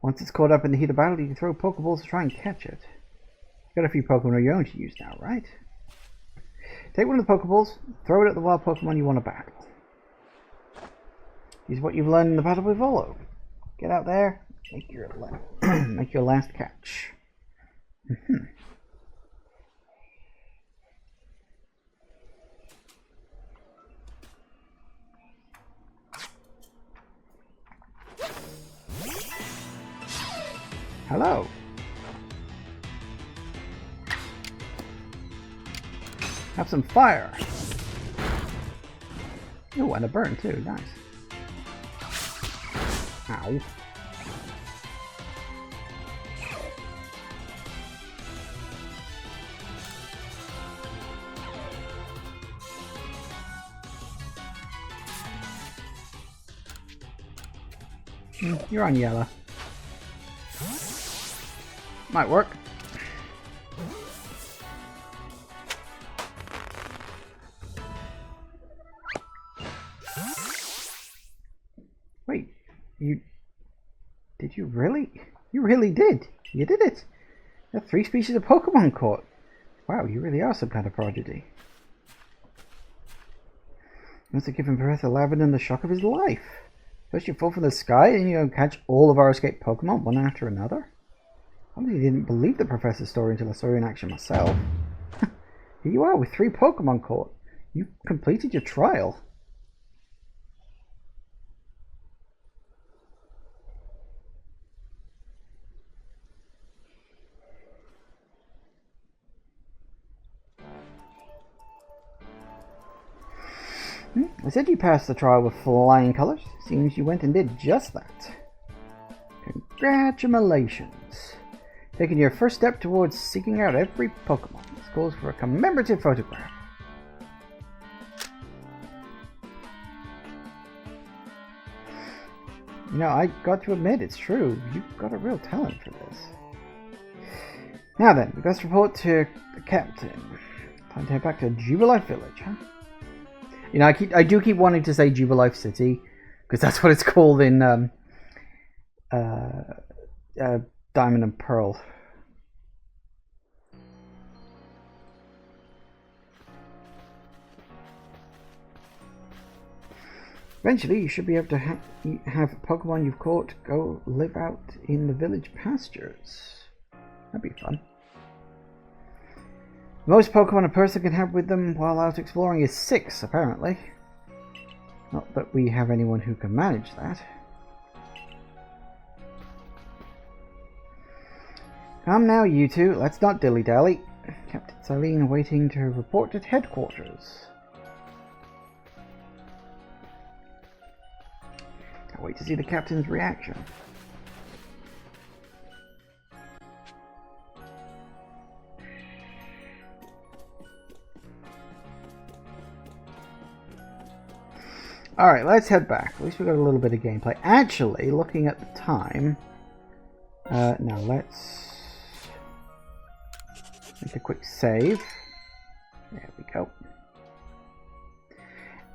Once it's caught up in the heat of battle, you can throw Pokeballs to try and catch it. You've got a few Pokemon of your own to use now, right? Take one of the Pokeballs, throw it at the wild Pokemon you want to battle. Use what you've learned in the battle with Volo. Get out there. Make your last catch. Hello. Have some fire. Oh, and a burn too. Nice. Ow. You're on yellow. Might work. Wait, did you really? You really did. You did it. There are 3 species of Pokemon caught. Wow, you really are some kind of prodigy. You must have given Professor Lavender the shock of his life. First you fall from the sky, and you catch all of our escaped Pokemon, one after another? I really didn't believe the professor's story until I saw you in action myself. Here you are with 3 Pokemon caught. You completed your trial. I said you passed the trial with flying colours. Seems you went and did just that. Congratulations. Taking your first step towards seeking out every Pokemon. This calls for a commemorative photograph. You know, I got to admit, it's true. You've got a real talent for this. Now then, we best report to the captain. Time to head back to Jubilife Village, huh? You know, I do keep wanting to say Jubilife City, because that's what it's called in Diamond and Pearl. Eventually, you should be able to have Pokemon you've caught go live out in the village pastures. That'd be fun. The most Pokemon a person can have with them while out exploring is 6, apparently. Not that we have anyone who can manage that. Come now, you two. Let's not dilly-dally. Captain Silene waiting to report at headquarters. Can't wait to see the captain's reaction. Alright, let's head back. At least we got a little bit of gameplay. Actually, looking at the time... now let's... make a quick save. There we go.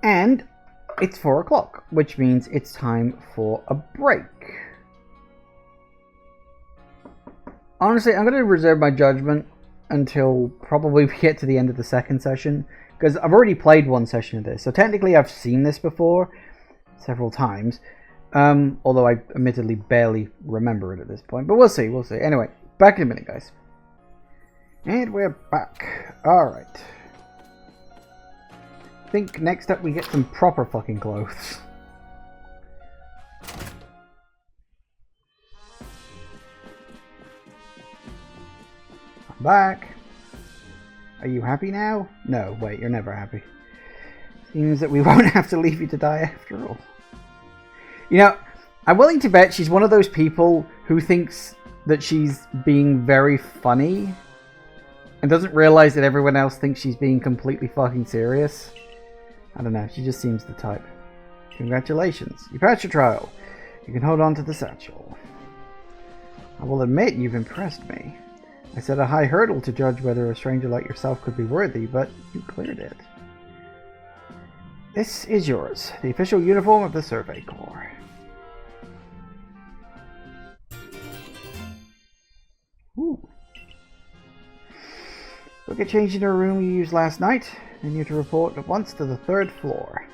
And it's 4 o'clock, which means it's time for a break. Honestly, I'm going to reserve my judgment until probably we get to the end of the second session, because I've already played one session of this, so technically I've seen this before several times, although I admittedly barely remember it at this point, but we'll see. Anyway, back in a minute, guys. And we're back. Alright. I think next up we get some proper fucking clothes. I'm back. Are you happy now? No, wait, you're never happy. Seems that we won't have to leave you to die after all. You know, I'm willing to bet she's one of those people who thinks that she's being very funny and doesn't realize that everyone else thinks she's being completely fucking serious. I don't know, she just seems the type. Congratulations, you passed your trial. You can hold on to the satchel. I will admit you've impressed me. I set a high hurdle to judge whether a stranger like yourself could be worthy, but you cleared it. This is yours, the official uniform of the Survey Corps. Ooh. Go get changed in a room you used last night, and you're to report at once to the 3rd floor.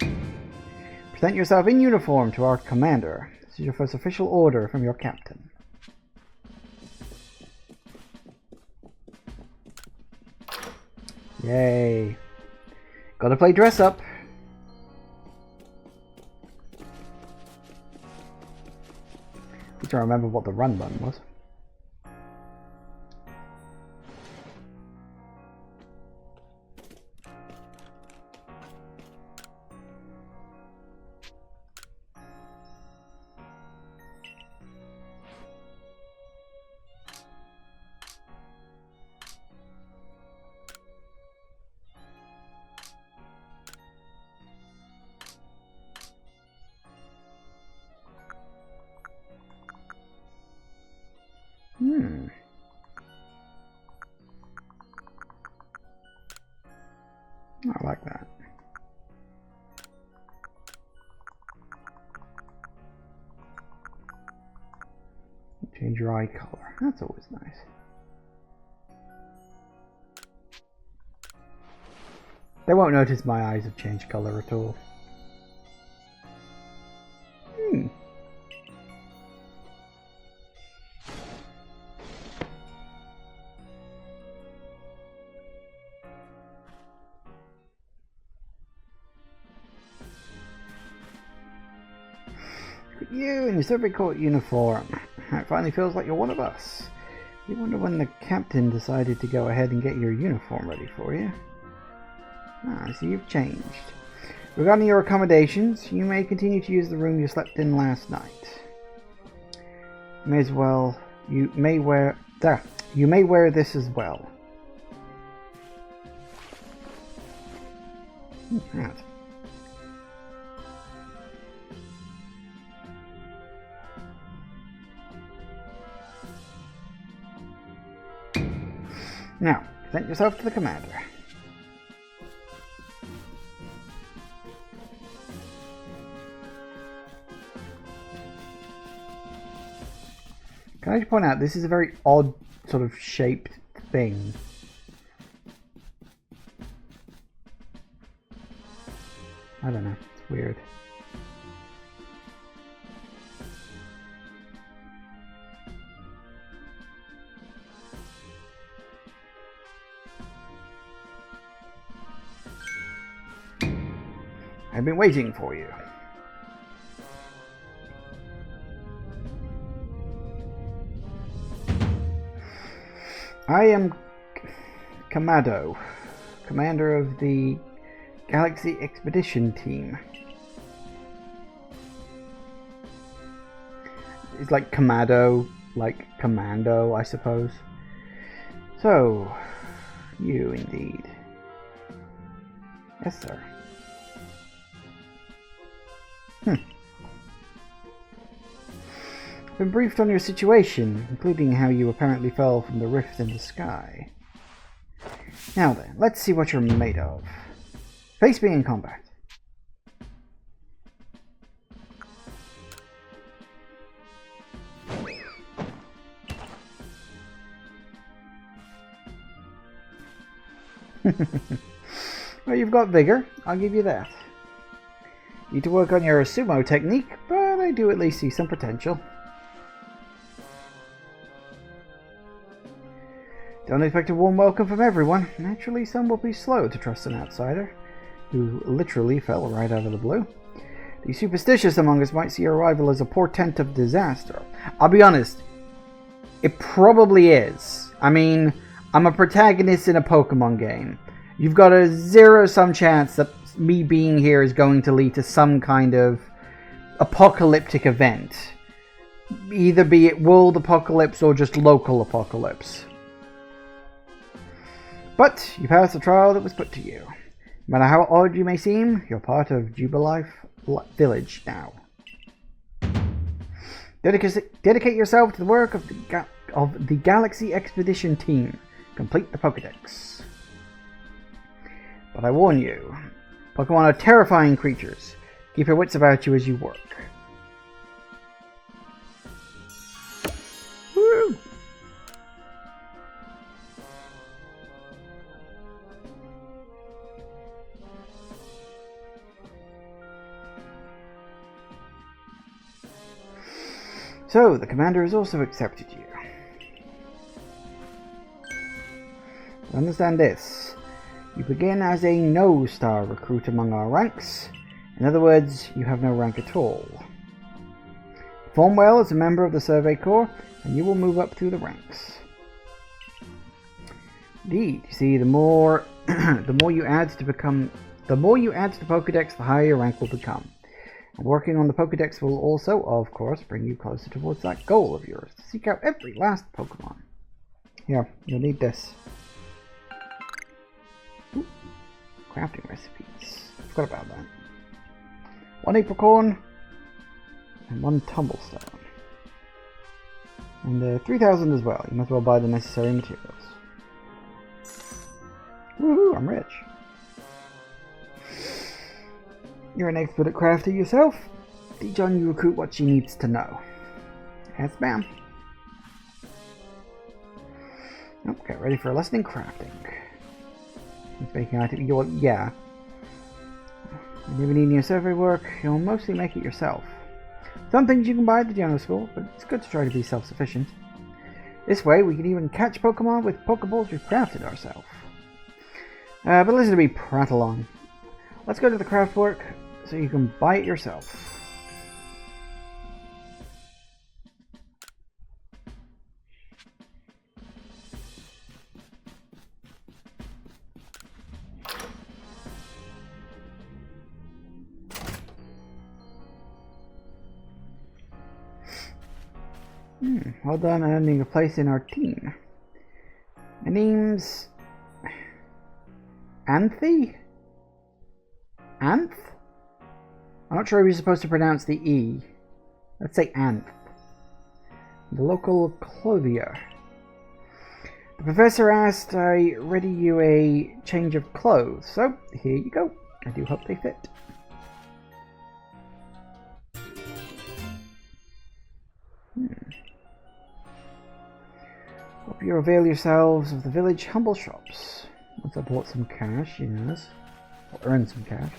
Present yourself in uniform to our commander. This is your first official order from your captain. Yay. Gotta play dress up. Need to remember what the run button was. I like that. Change your eye color. That's always nice. They won't notice my eyes have changed color at all. You in your survey court uniform. It finally feels like you're one of us. You wonder when the captain decided to go ahead and get your uniform ready for you. I see you've changed. Regarding your accommodations, you may continue to use the room you slept in last night. You may wear this as well. Right. Now, present yourself to the commander. Can I just point out, this is a very odd sort of shaped thing. I don't know, it's weird. I've been waiting for you. I am Kamado, commander of the Galaxy Expedition Team. It's like Kamado, like Commando, I suppose. So, you indeed. Yes, sir. Been briefed on your situation, including how you apparently fell from the rift in the sky. Now then, let's see what you're made of. Face me in combat. Well, you've got vigor, I'll give you that. You need to work on your sumo technique, but I do at least see some potential. Don't expect a warm welcome from everyone. Naturally, some will be slow to trust an outsider, who literally fell right out of the blue. The superstitious among us might see your arrival as a portent of disaster. I'll be honest, it probably is. I mean, I'm a protagonist in a Pokemon game. You've got a zero-sum chance that me being here is going to lead to some kind of apocalyptic event. Either be it world apocalypse or just local apocalypse. But you passed the trial that was put to you. No matter how odd you may seem, you're part of Jubilife Village now. Dedicate yourself to the work of the Galaxy Expedition Team. Complete the Pokédex. But I warn you, Pokemon are terrifying creatures. Keep your wits about you as you work. Woo! So, the commander has also accepted you. Understand this. You begin as a no-star recruit among our ranks. In other words, you have no rank at all. Perform well as a member of the Survey Corps, and you will move up through the ranks. Indeed, you see, the more you add to Pokédex, the higher your rank will become. And working on the Pokédex will also, of course, bring you closer towards that goal of yours, to seek out every last Pokemon. Here, you'll need this. Ooh, crafting recipes. Forgot about that. 1 apricorn and 1 tumblestone. And 3,000 as well. You must well buy the necessary materials. Woohoo, I'm rich. You're an expert at crafting yourself. Teach on you recruit what she needs to know. Yes, ma'am. Oh, get ready for a lesson in crafting. Baking item, yeah. If you need your survey work, you'll mostly make it yourself. Some things you can buy at the general school, but it's good to try to be self-sufficient. This way, we can even catch Pokemon with Pokeballs we've crafted ourselves. But listen to me prattle on. Let's go to the craft work so you can buy it yourself. Well done earning a place in our team. My name's... Anthe? Anth? I'm not sure if you're supposed to pronounce the E. Let's say Anth. The local clothier. The professor asked I ready you a change of clothes, so here you go. I do hope they fit. Hope you avail yourselves of the village humble shops. Once I bought some cash, yes. Or earned some cash.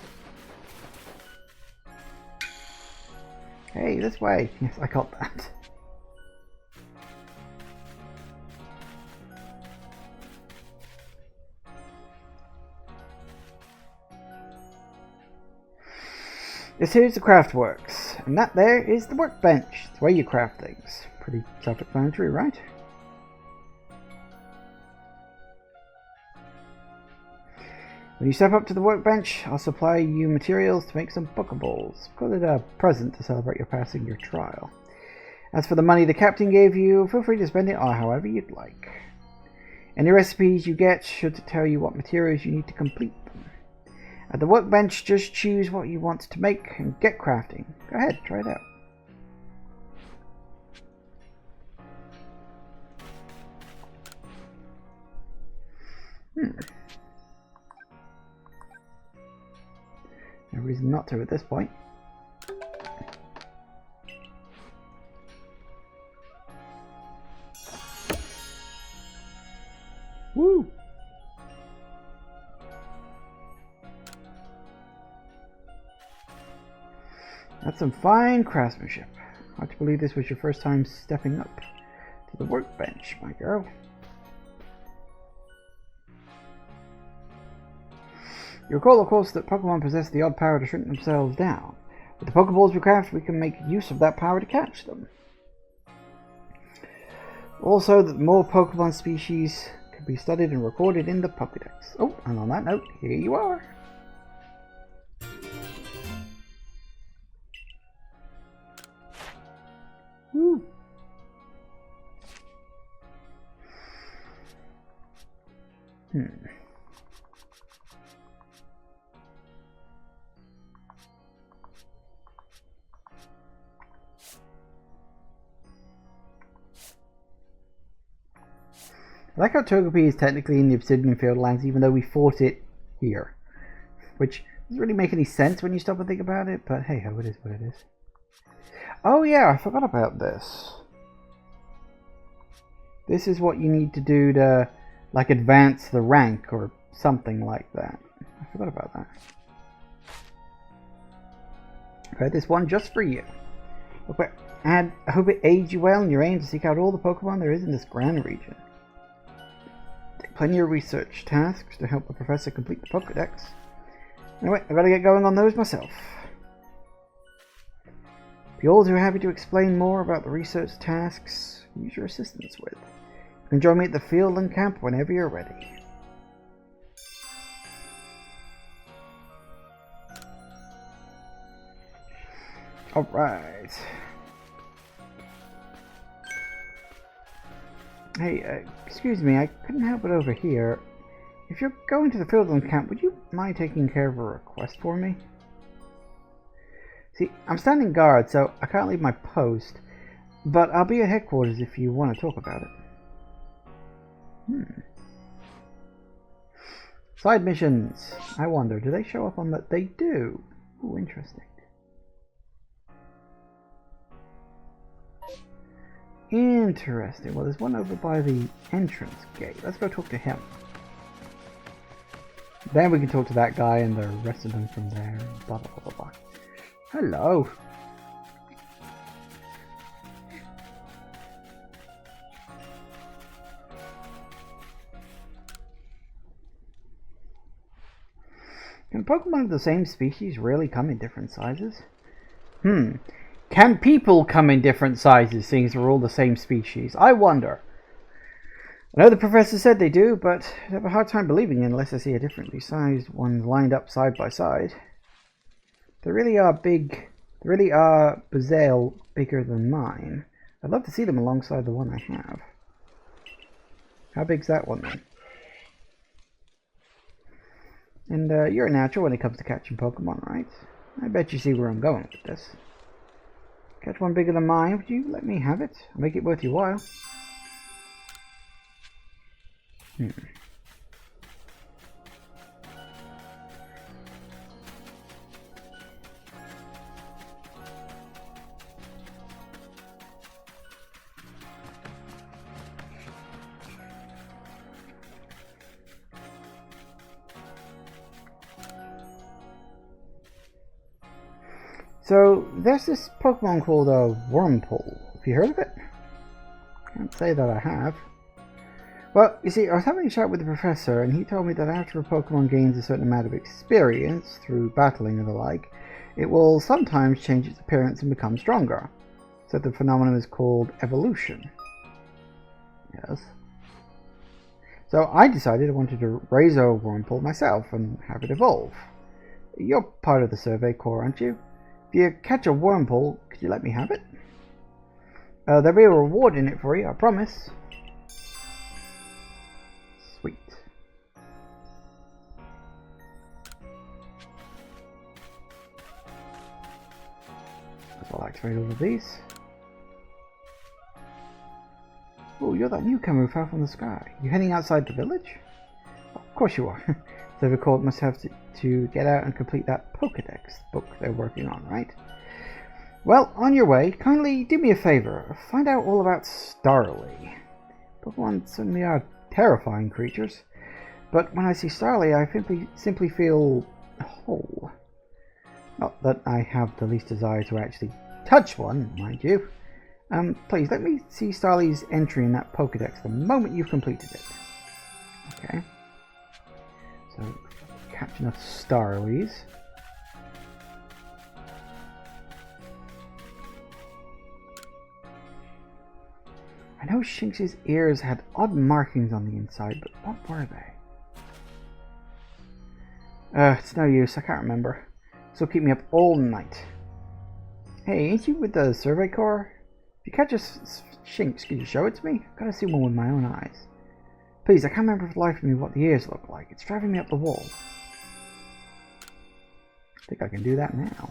Hey, this way. Yes, I got that. This here's the craft works, and that there is the workbench. It's where you craft things. Pretty self-explanatory, right? When you step up to the workbench, I'll supply you materials to make some Pokeballs. Call it a present to celebrate your passing your trial. As for the money the captain gave you, feel free to spend it on however you'd like. Any recipes you get should tell you what materials you need to complete them. At the workbench, just choose what you want to make and get crafting. Go ahead, try it out. No reason not to at this point. Woo! That's some fine craftsmanship. Hard to believe this was your first time stepping up to the workbench, my girl. You recall, of course, that Pokemon possess the odd power to shrink themselves down. With the Pokeballs we craft, we can make use of that power to catch them. Also, that more Pokemon species can be studied and recorded in the Pokédex. Oh, and on that note, here you are. Woo. I like how Togepi is technically in the Obsidian Field Lands, even though we fought it here. Which doesn't really make any sense when you stop and think about it, but hey ho, it is what it is. Oh yeah, I forgot about this. This is what you need to do to, like, advance the rank or something like that. I forgot about that. Okay, this one just for you. Okay, and I hope it aids you well in your aim to seek out all the Pokemon there is in this grand region. Take plenty of research tasks to help the professor complete the Pokédex. Anyway, I've got to get going on those myself. Be all too happy to explain more about the research tasks you use your assistance with. You can join me at the field and camp whenever you're ready. Alright. Hey, excuse me, I couldn't help it over here. If you're going to the field and camp, would you mind taking care of a request for me? See, I'm standing guard, so I can't leave my post, but I'll be at headquarters if you want to talk about it. Side missions. I wonder, do they show up on that? They do. Ooh, interesting. Interesting. Well, there's one over by the entrance gate. Let's go talk to him. Then we can talk to that guy and the rest of them from there. Blah, blah, blah, blah. Hello. Can Pokemon of the same species really come in different sizes? Can people come in different sizes, seeing as we're all the same species? I wonder. I know the professor said they do, but I have a hard time believing it unless I see a differently sized one lined up side by side. They really are big. They really are Buzzale bigger than mine. I'd love to see them alongside the one I have. How big's that one then? And you're a natural when it comes to catching Pokemon, right? I bet you see where I'm going with this. Catch one bigger than mine, would you let me have it? I'll make it worth your while. So, there's this Pokemon called a Wurmple. Have you heard of it? Can't say that I have. Well, you see, I was having a chat with the professor, and he told me that after a Pokemon gains a certain amount of experience through battling and the like, it will sometimes change its appearance and become stronger. So the phenomenon is called evolution. Yes. So I decided I wanted to raise a Wurmple myself and have it evolve. You're part of the Survey Corps, aren't you? If you catch a Wurmple, could you let me have it? There'll be a reward in it for you, I promise. Sweet. So I'll activate all of these. Oh, you're that newcomer who fell from the sky. You heading outside the village? Of course you are. So the court must have to get out and complete that Pokédex book they're working on, right? Well, on your way, kindly do me a favor. Find out all about Starly. Pokemon certainly are terrifying creatures, but when I see Starly, I simply feel whole. Not that I have the least desire to actually touch one, mind you. Please, let me see Starly's entry in that Pokédex the moment you've completed it. Okay. So, catch enough Starlies. I know Shinx's ears had odd markings on the inside, but what were they? It's no use, I can't remember. So keep me up all night. Hey, ain't you with the Survey Corps? If you catch a Shinx, could you show it to me? I've got to see one with my own eyes. Please, I can't remember for the life of me what the ears look like. It's driving me up the wall. I think I can do that now.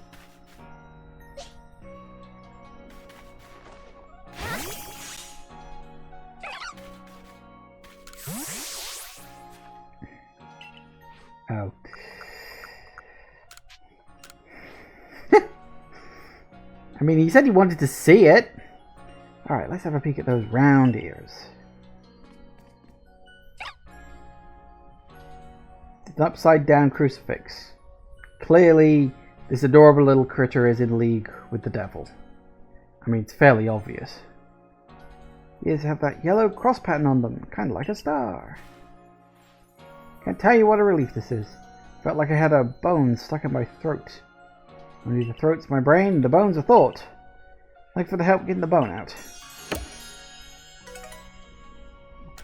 Oh. I mean, he said he wanted to see it. Alright, let's have a peek at those round ears. It's an upside down crucifix. Clearly, this adorable little critter is in league with the devil. I mean, it's fairly obvious. Ears have that yellow cross pattern on them, kind of like a star. Can't tell you what a relief this is. Felt like I had a bone stuck in my throat. Only the throat's my brain, the bone's a thought. Thanks for the help getting the bone out.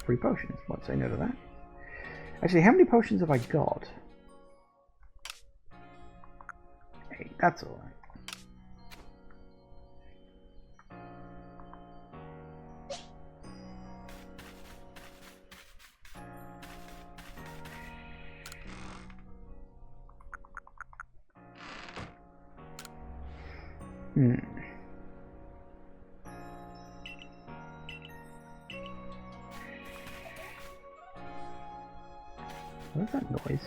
Free potions. Won't say no to that. Actually, how many potions have I got? Hey, that's alright. What's that noise?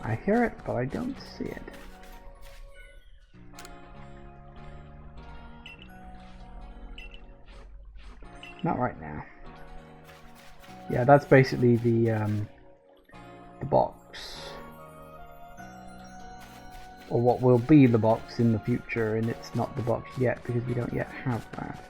I hear it, but I don't see it. Not right now. Yeah, that's basically the box. Or what will be the box in the future, and it's not the box yet because we don't yet have that.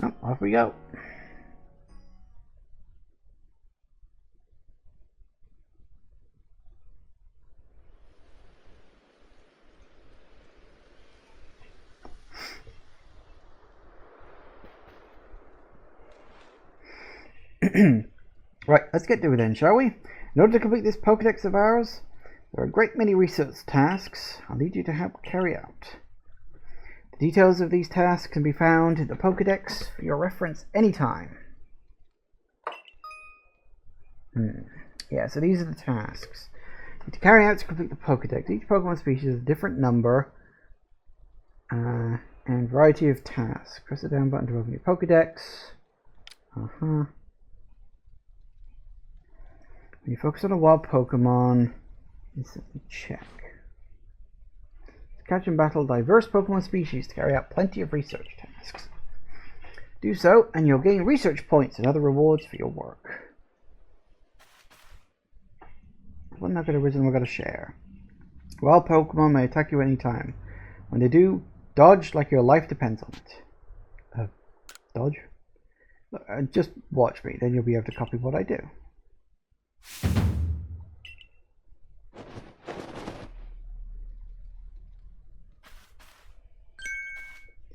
Well, off we go. Right, let's get to it then, shall we? In order to complete this Pokédex of ours, there are a great many research tasks I'll need you to help carry out. The details of these tasks can be found in the Pokédex for your reference anytime. Yeah, so these are the tasks. You need to carry out to complete the Pokédex. Each Pokemon species has a different number and variety of tasks. Press the down button to open your Pokédex. When you focus on a wild Pokemon, instantly check. To catch and battle diverse Pokemon species to carry out plenty of research tasks. Do so, and you'll gain research points and other rewards for your work. One nugget of wisdom we're going to share. Wild Pokemon may attack you any time. When they do, dodge like your life depends on it. Dodge? Just watch me, then you'll be able to copy what I do.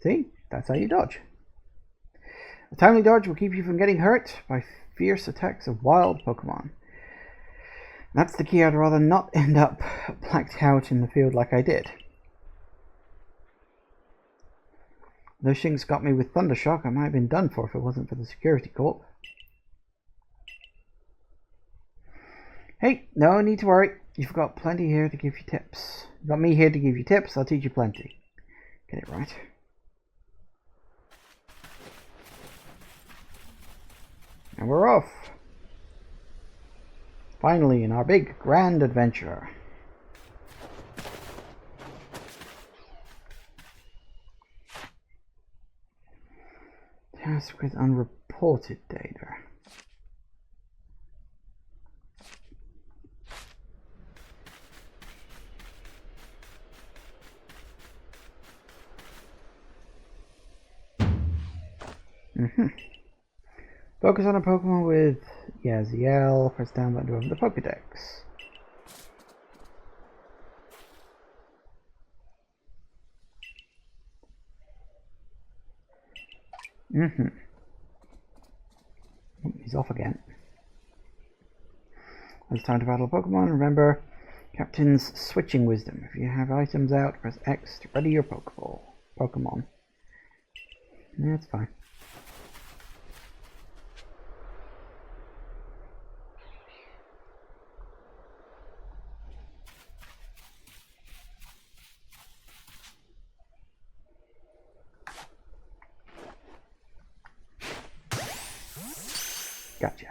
See? That's how you dodge. A timely dodge will keep you from getting hurt by fierce attacks of wild Pokemon. That's the key. I'd rather not end up blacked out in the field like I did. Those Shinx got me with Thundershock. I might have been done for if it wasn't for the security corp. Hey, no need to worry. You've got plenty here to give you tips. You've got me here to give you tips. I'll teach you plenty. Get it right. And we're off. Finally, in our big grand adventure. Task with unreported data. Focus on a Pokemon with Yaziel. Press down button to open the Pokédex. Oh, he's off again. It's time to battle a Pokemon. Remember, Captain's switching wisdom. If you have items out, press X to ready your Pokemon. Yeah, it's fine. Gotcha.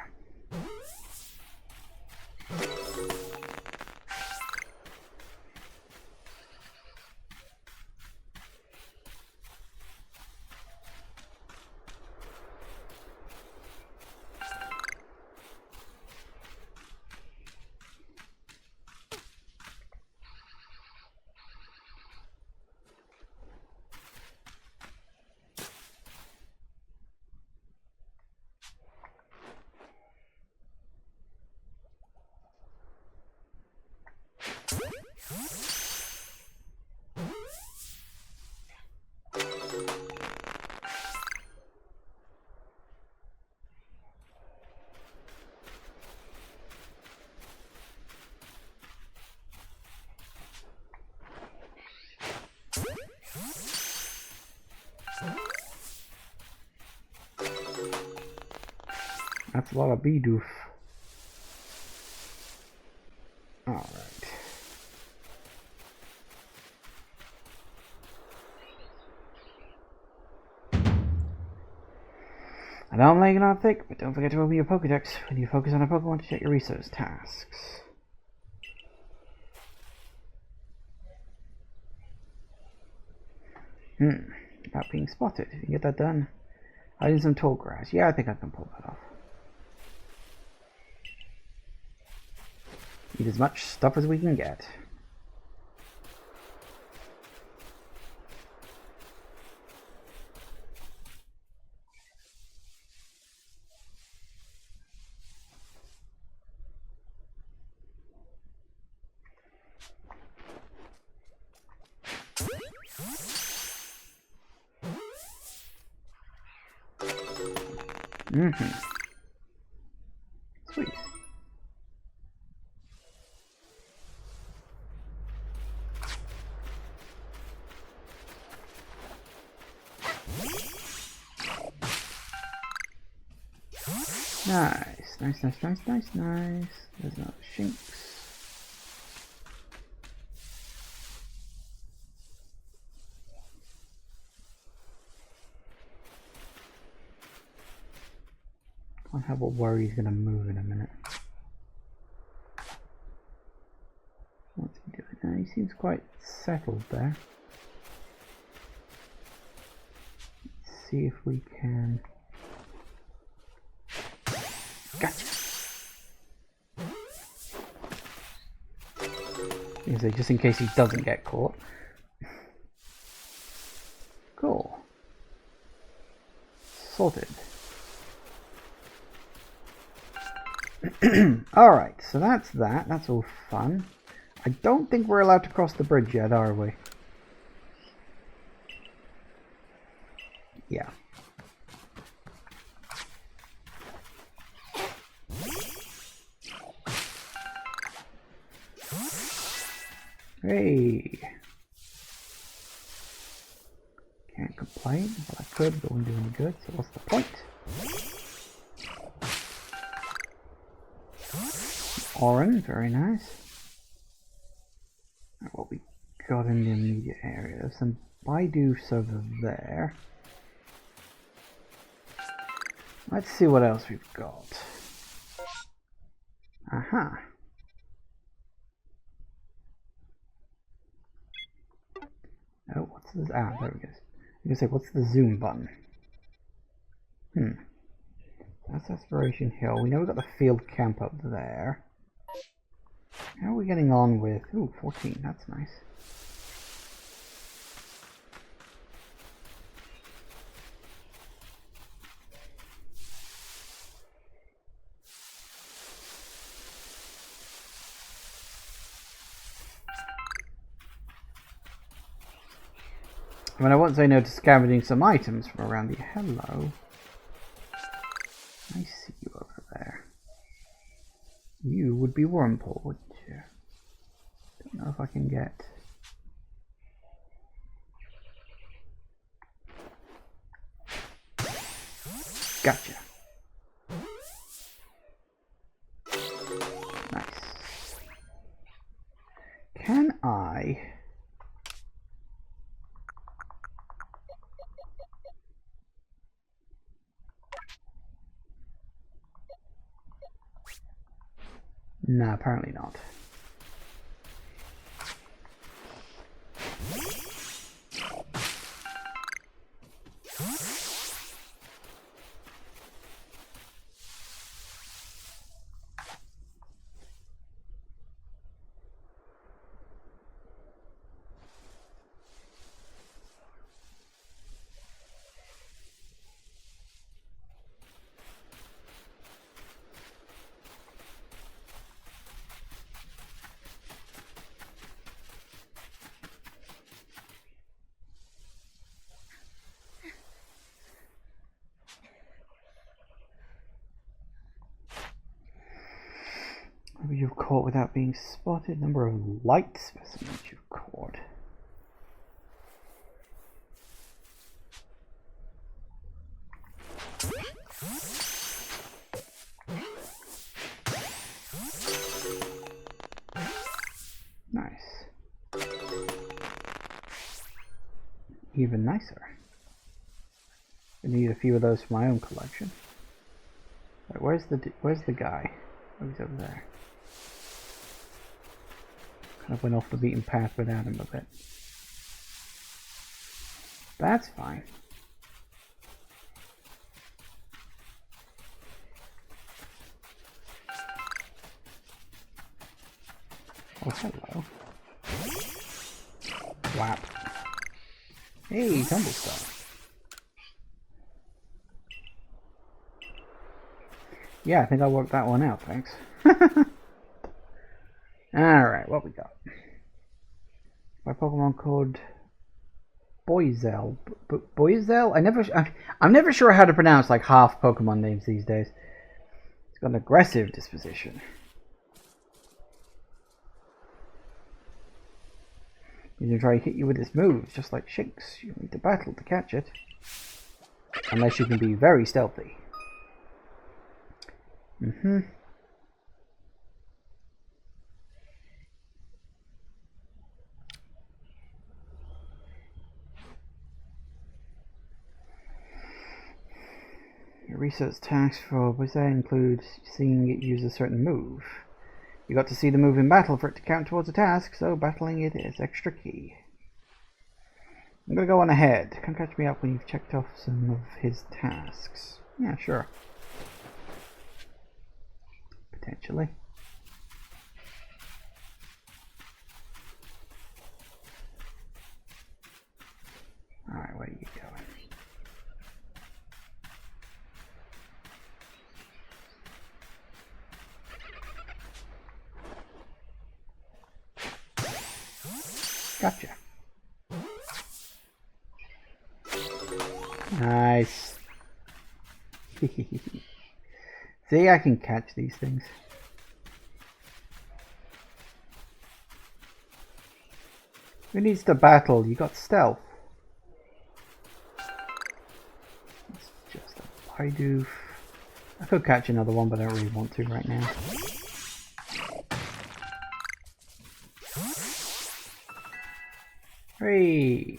That's a lot of Bidoof. Alright. I know I'm laying it on thick, but don't forget to open your Pokédex when you focus on a Pokemon to check your research tasks. About being spotted. You can get that done. I need some tall grass. Yeah, I think I can pull that off. Eat as much stuff as we can get. Sweet. Nice. There's no shinks. Can't help but worry he's gonna move in a minute. What's he doing now? He seems quite settled there. Let's see if we can. Gotcha! Just in case he doesn't get caught. Cool. Sorted. Alright, so that's that. That's all fun. I don't think we're allowed to cross the bridge yet, are we? Yeah. Hey! Can't complain. Well, I could, but wouldn't do any good, so what's the point? Orange, very nice. Right, what we got in the immediate area. There's some Baidu's over there. Let's see what else we've got. Aha. Oh, what's this? Ah, there we go. You can say, what's the zoom button? That's Aspiration Hill. We know we've got the field camp up there. How are we getting on with... Ooh, 14. That's nice. I mean, I won't say no to scavenging some items from around the... Hello. I see you over there. You would be Wormpool, wouldn't you? Don't know if I can get... Gotcha. Nice. Can I... No, apparently not. You've caught without being spotted. Number of light specimens you've caught. Nice. Even nicer. I need a few of those for my own collection. Right, where's the guy? Oh, he's over there. Kind of went off the beaten path without him a bit. That's fine. Oh, hello. Whap. Hey, Tumblestar. Yeah, I think I worked that one out, thanks. Alright, what we got? My Pokemon called Boizel, Boyzel? I'm never sure how to pronounce like half Pokemon names these days. It's got an aggressive disposition. He's gonna try to hit you with his moves, just like Shinx. You need to battle to catch it. Unless you can be very stealthy. Your research task for Boyzel includes seeing it use a certain move. You got to see the move in battle for it to count towards a task, so battling it is extra key. I'm gonna go on ahead. Come catch me up when you've checked off some of his tasks. Yeah, sure. Potentially. Alright, where are you going? Gotcha. Nice. See, I can catch these things. Who needs to battle? You got stealth. It's just a Bidoof. I could catch another one, but I don't really want to right now. Hooray!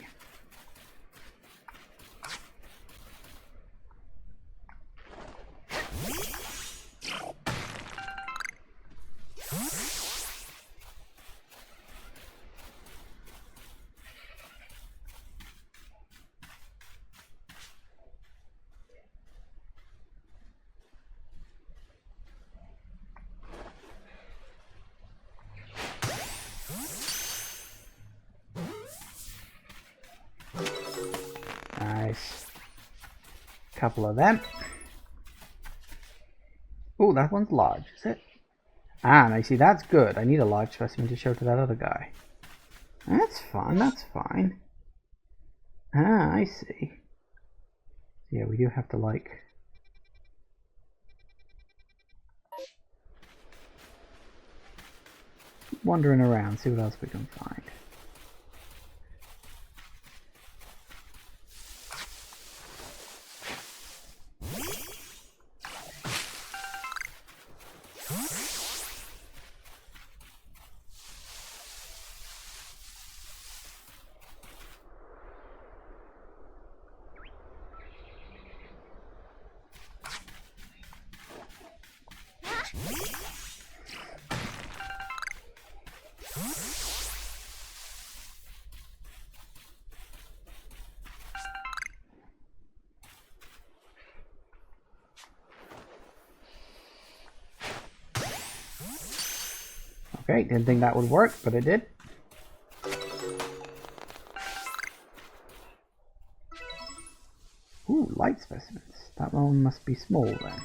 Nice. Couple of them. Oh, that one's large, is it? Ah, and I see that's good. I need a large specimen to show to that other guy. That's fine, that's fine. Ah, I see. Yeah, we do have to like... keep wandering around, see what else we can find. Okay, didn't think that would work, but it did. Ooh, light specimens. That one must be small then.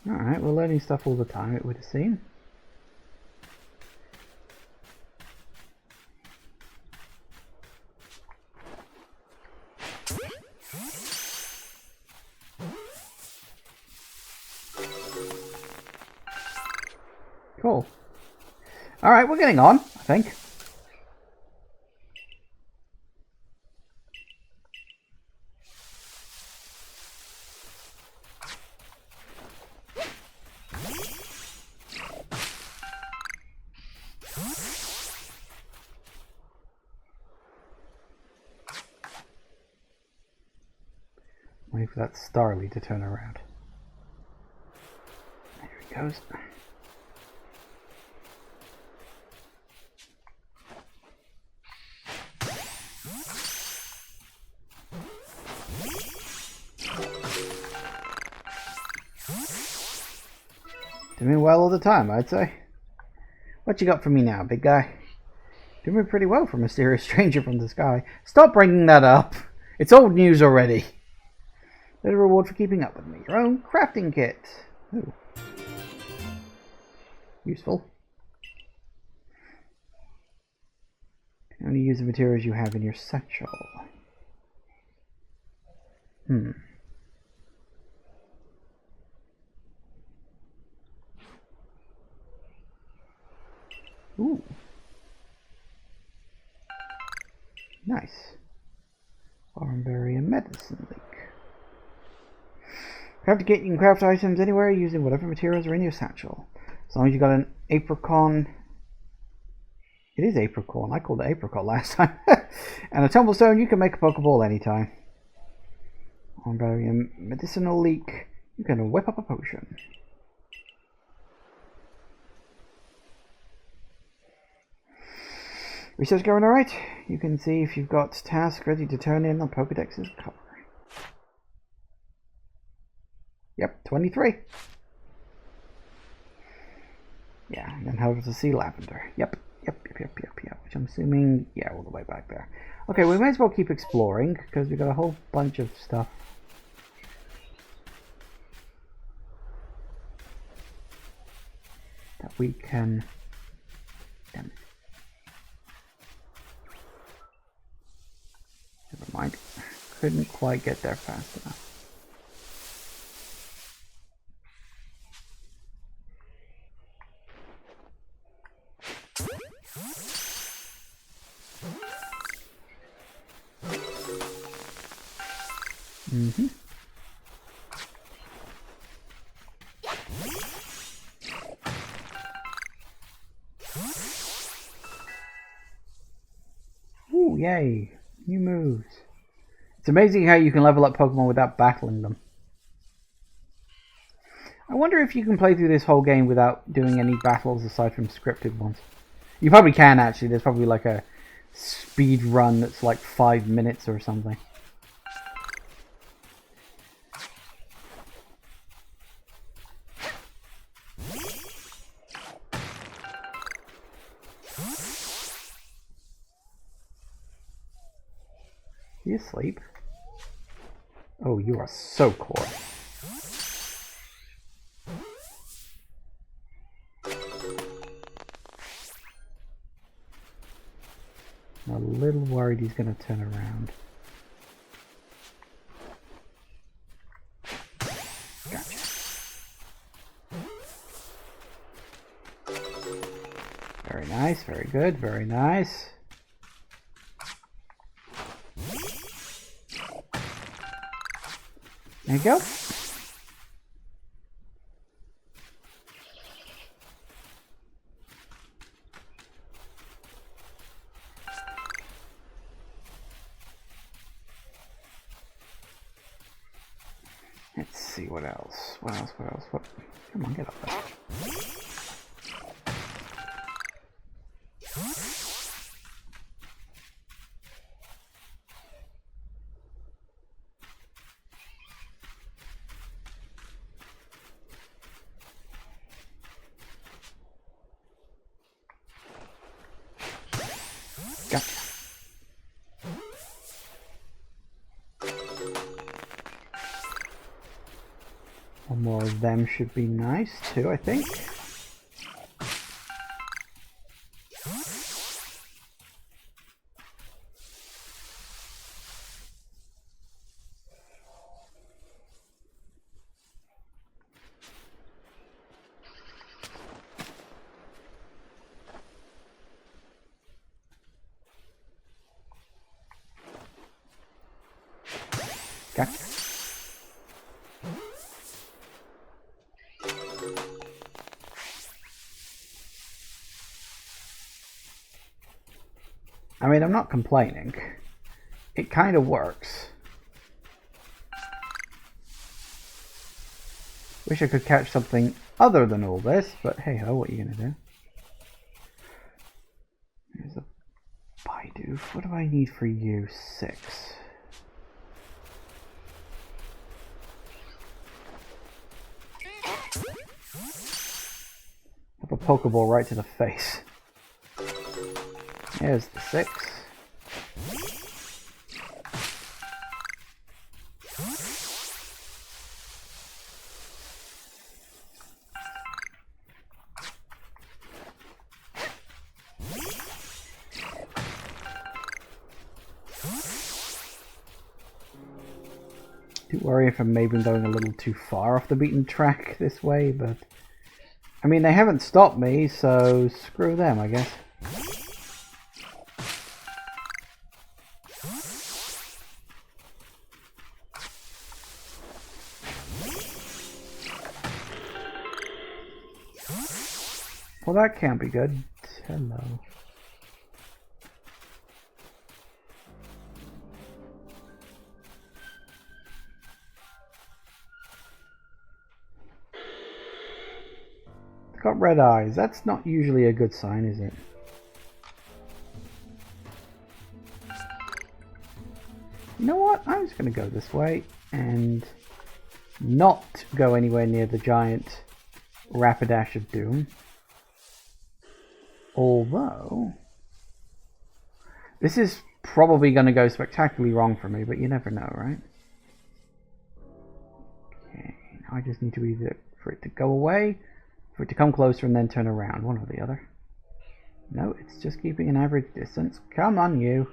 Alright, we're learning stuff all the time, it would seem. Cool. Alright, we're getting on, I think. Wait for that Starly to turn around. There he goes. Doing well all the time, I'd say. What you got for me now, big guy? Doing pretty well for a mysterious stranger from the sky. Stop bringing that up. It's old news already. There's a reward for keeping up with me. Your own crafting kit. Ooh. Useful. Only use the materials you have in your satchel. Ooh. Nice. Farmberry and medicine leak. Craft a kit, you can craft items anywhere using whatever materials are in your satchel. As long as you got an apricot. It is apricot. I called it apricot last time. And a tumblestone, you can make a Pokeball anytime. Farmberry and medicinal leak. You can whip up a potion. Research going alright? You can see if you've got tasks ready to turn in on Pokedex's cover. Yep, 23. Yeah, and then how to see lavender. Yep. Which I'm assuming, yeah, all the way back there. Okay, we may as well keep exploring, because we've got a whole bunch of stuff. That we can... Damn it. Never mind. Couldn't quite get there fast enough. Ooh, yay. New moves. It's amazing how you can level up Pokemon without battling them. I wonder if you can play through this whole game without doing any battles aside from scripted ones. You probably can, actually. There's probably like a speed run that's like 5 minutes or something. You asleep? Oh, you are so cool. I'm a little worried he's going to turn around. Gotcha. Very nice, very good, very nice. There you go. Let's see what else. What? Come on, get up there. Gotcha. One more of them should be nice too, I think. Gotcha. I mean, I'm not complaining. It kind of works. Wish I could catch something other than all this, but hey ho, what are you gonna do? Here's a Baidu. What do I need for you? 6. Have a Pokeball right to the face. There's the 6. do worry if I'm maybe going a little too far off the beaten track this way, but I mean, they haven't stopped me, so screw them, I guess. Well, that can't be good. Hello. It's got red eyes. That's not usually a good sign, is it? You know what? I'm just going to go this way and not go anywhere near the giant Rapidash of Doom. Although, this is probably going to go spectacularly wrong for me, but you never know, right? Okay, now I just need to either for it to go away, for it to come closer and then turn around, one or the other. No, it's just keeping an average distance. Come on, you.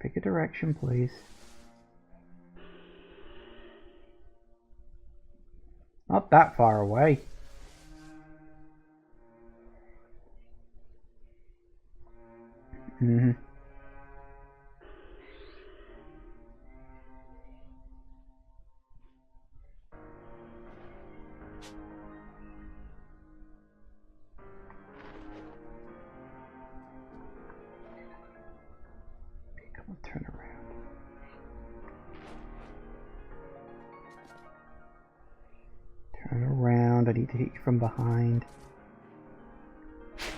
Pick a direction, please. Not that far away. Mm-hmm. Come on, turn around. Turn around. I need to hit you from behind.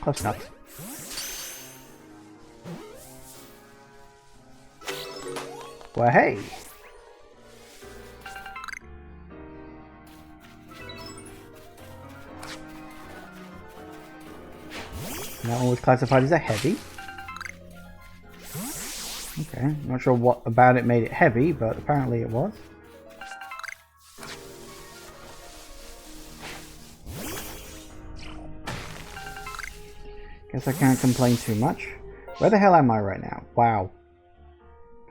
Close enough. Well, hey! That one was classified as a heavy. Okay, not sure what about it made it heavy, but apparently it was. Guess I can't complain too much. Where the hell am I right now? Wow.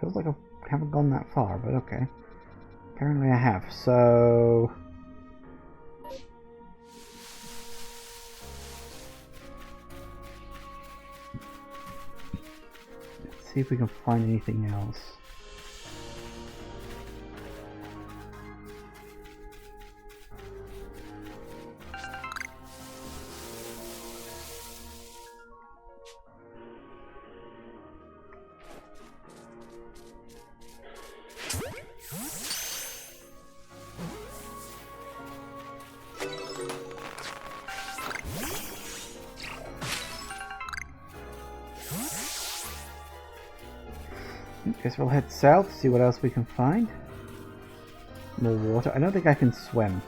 Feels like I haven't gone that far, but okay. Apparently I have, so... let's see if we can find anything else. Guess we'll head south, see what else we can find. More water. I don't think I can swim.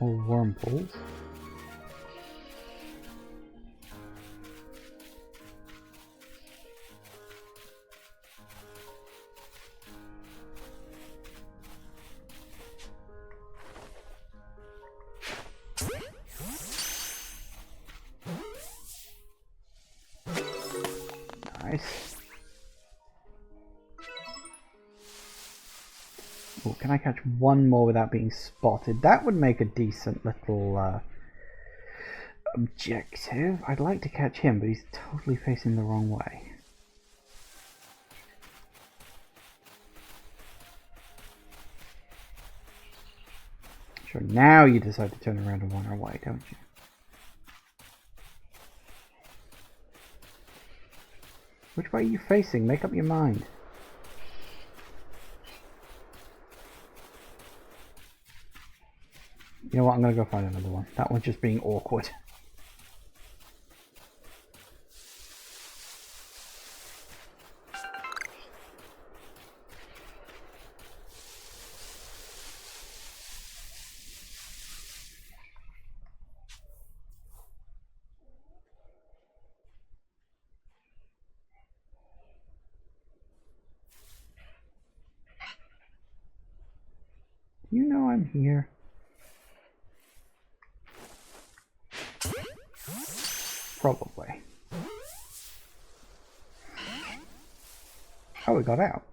More worm pools. Nice. Oh, can I catch one more without being spotted? That would make a decent little objective. I'd like to catch him, but he's totally facing the wrong way. Sure, now you decide to turn around and wander away, don't you? Which way are you facing? Make up your mind. You know what? I'm going to go find another one. That one's just being awkward. You know I'm here. Probably. Oh, we got out.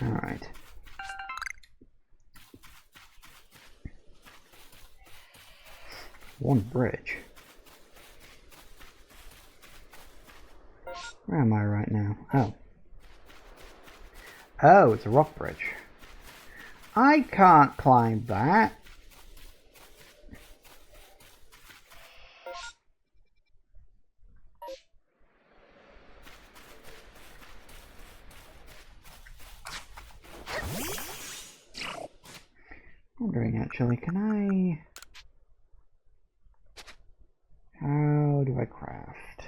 Alright. One bridge. Where am I right now? Oh. Oh, it's a rock bridge. I can't climb that. Wondering actually, can I... How do I craft?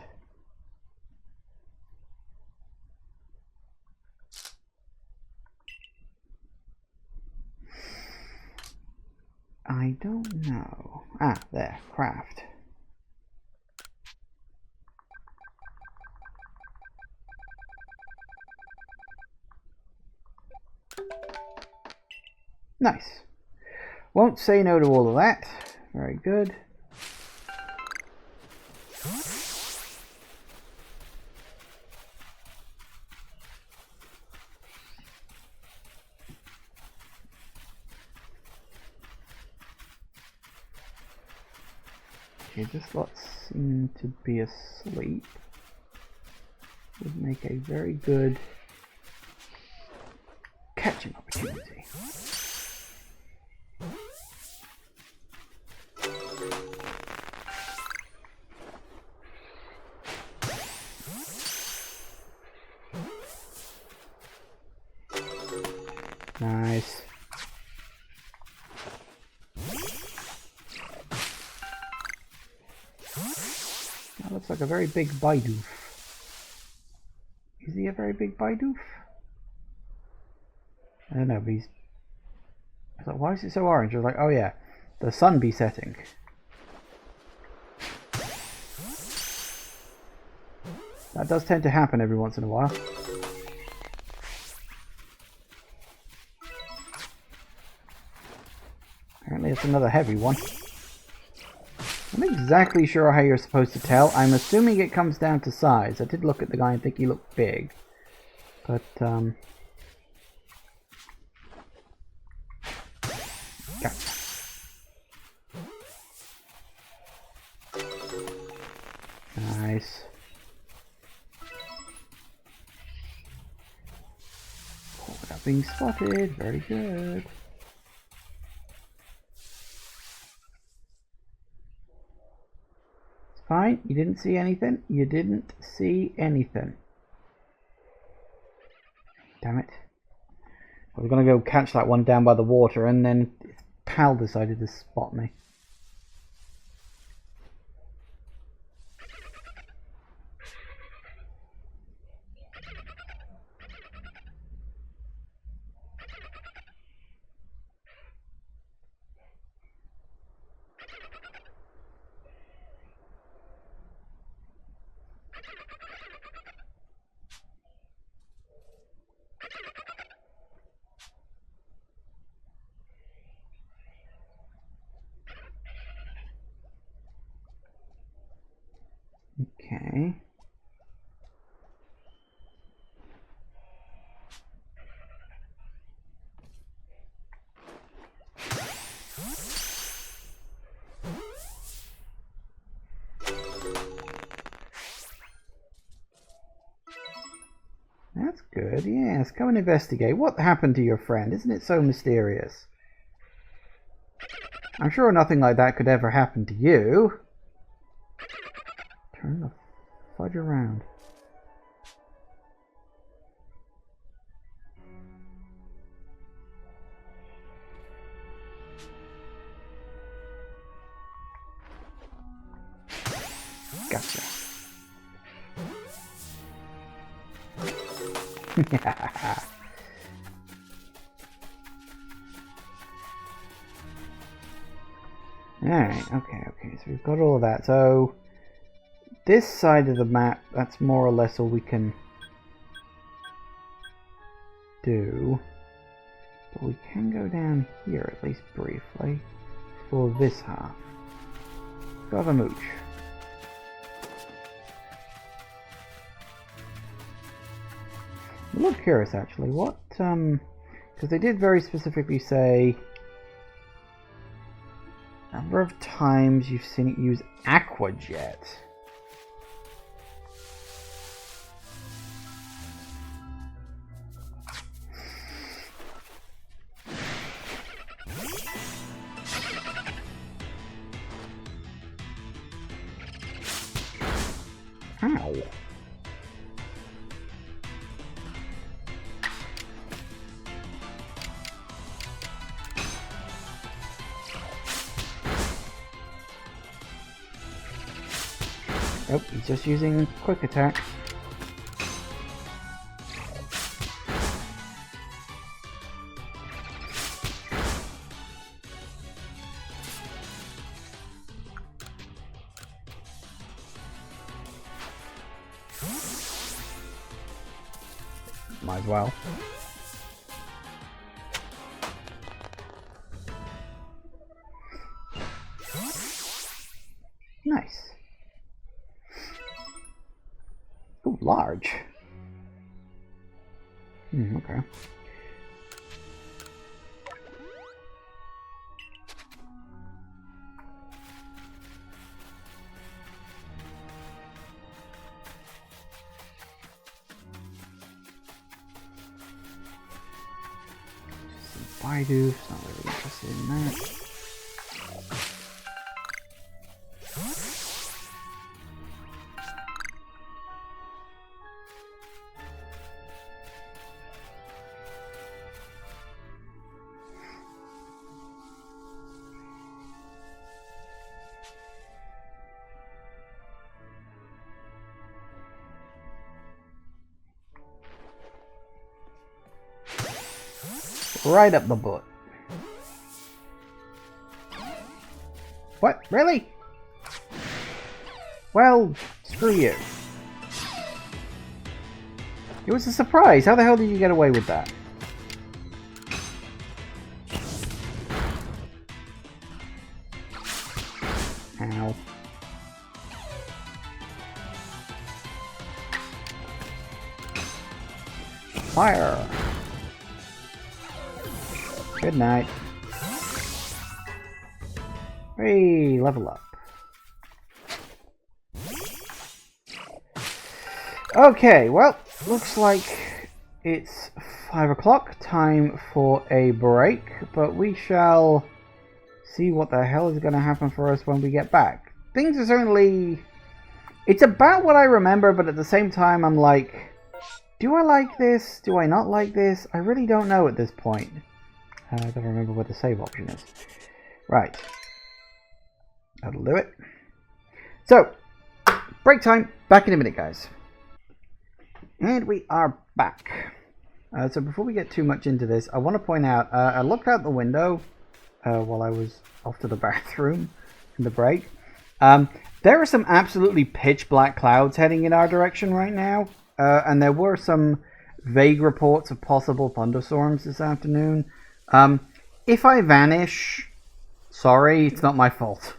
I don't know. Ah, there, craft. Nice. Won't say no to all of that. Very good. Okay, this lot seem to be asleep. Would make a very good catching opportunity. Nice. That looks like a very big Bidoof. Is he a very big Bidoof? I don't know, but he's... I thought, why is it so orange? I was like, oh yeah, the sun be setting. That does tend to happen every once in a while. Apparently it's another heavy one. I'm not exactly sure how you're supposed to tell. I'm assuming it comes down to size. I did look at the guy and think he looked big. But, yeah. Nice. Oh, without being spotted. Very good. Fine, you didn't see anything. You didn't see anything. Damn it. I was going to go catch that one down by the water and then its pal decided to spot me. Okay. That's good, yes. Come and investigate. What happened to your friend? Isn't it so mysterious? I'm sure nothing like that could ever happen to you. Turn the fudge around. Gotcha. Alright, okay, so we've got all of that. So, this side of the map, that's more or less all we can do. But we can go down here, at least briefly, for this half. Go have a mooch. I'm a little curious, actually, what, because they did very specifically say number of times you've seen it use Aqua Jet. Ow. Oh, he's just using quick attack. Might as well. Nice. Oh, large. Okay. Baidu, not really interested in that. Right up the butt. What? Really? Well, screw you. It was a surprise. How the hell did you get away with that? Ow. Fire! Good night. Hey, level up. Okay, well, looks like it's 5 o'clock, time for a break, but we shall see what the hell is going to happen for us when we get back. Things are certainly... It's about what I remember, but at the same time I'm like, do I like this? Do I not like this? I really don't know at this point. I don't remember what the save option is. Right. That'll do it. So, break time. Back in a minute, guys. And we are back. So before we get too much into this, I want to point out, I looked out the window while I was off to the bathroom in the break. There are some absolutely pitch black clouds heading in our direction right now. And there were some vague reports of possible thunderstorms this afternoon. If I vanish, sorry, it's not my fault.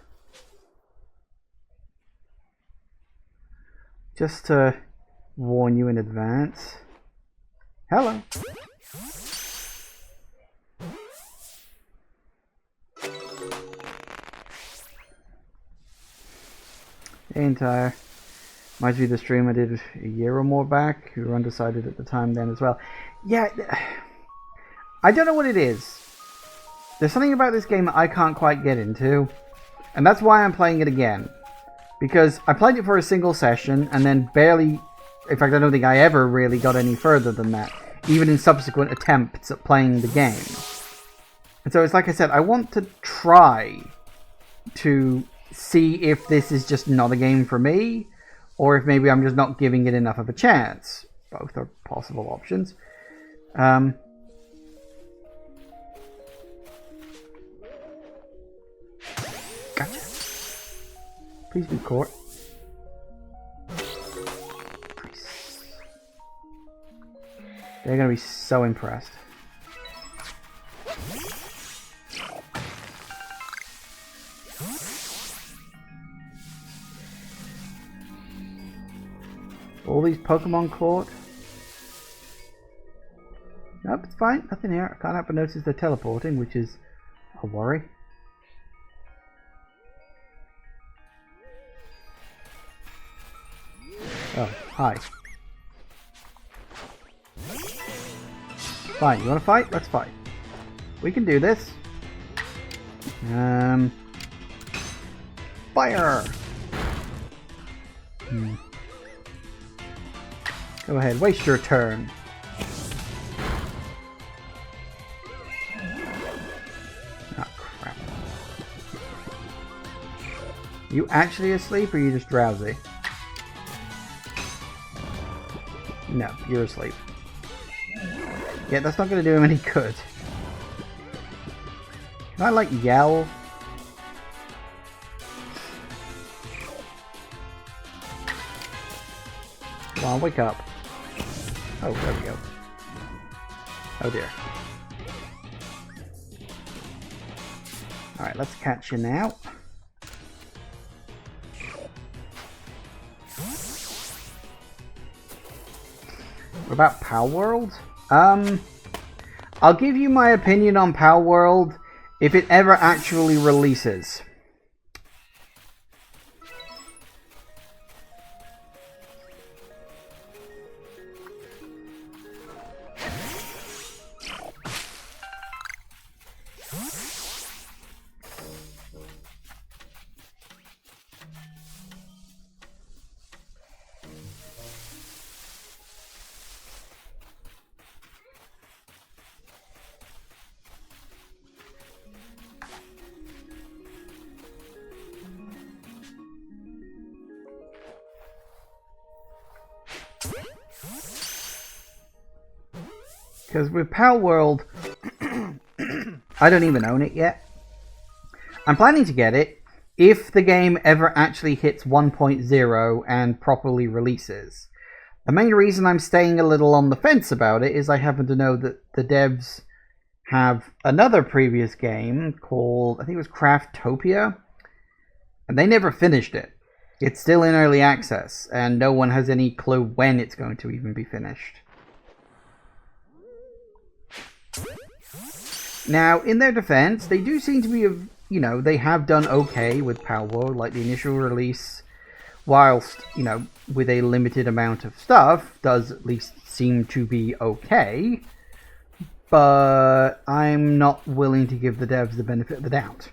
Just to warn you in advance. Hello. Entire. Reminds me of the stream I did a year or more back. We were undecided at the time then as well. Yeah, I don't know what it is. There's something about this game that I can't quite get into. And that's why I'm playing it again. Because I played it for a single session and then barely... In fact, I don't think I ever really got any further than that. Even in subsequent attempts at playing the game. And so it's like I said, I want to try to see if this is just not a game for me, or if maybe I'm just not giving it enough of a chance. Both are possible options. Gotcha. Please be caught. Nice. They're gonna be so impressed. All these Pokemon caught. Nope, it's fine. Nothing here. I can't help but notice they're teleporting, which is a worry. Oh, hi. Fine, you want to fight? Let's fight. We can do this. Fire! Go ahead, waste your turn. Ah, crap. You actually asleep or are you just drowsy? No, you're asleep. Yeah, that's not going to do him any good. Can I, like, yell? Come on, wake up. Oh, there we go. Oh dear. Alright, let's catch you now. What about Power World? I'll give you my opinion on Power World if it ever actually releases. Because with Power World, I don't even own it yet. I'm planning to get it if the game ever actually hits 1.0 and properly releases. The main reason I'm staying a little on the fence about it is I happen to know that the devs have another previous game called, I think it was Craftopia, and they never finished it. It's still in early access, and no one has any clue when it's going to even be finished. Now, in their defense, they do seem to be, you know, they have done okay with Power World, like the initial release, whilst, you know, with a limited amount of stuff, does at least seem to be okay, but I'm not willing to give the devs the benefit of the doubt.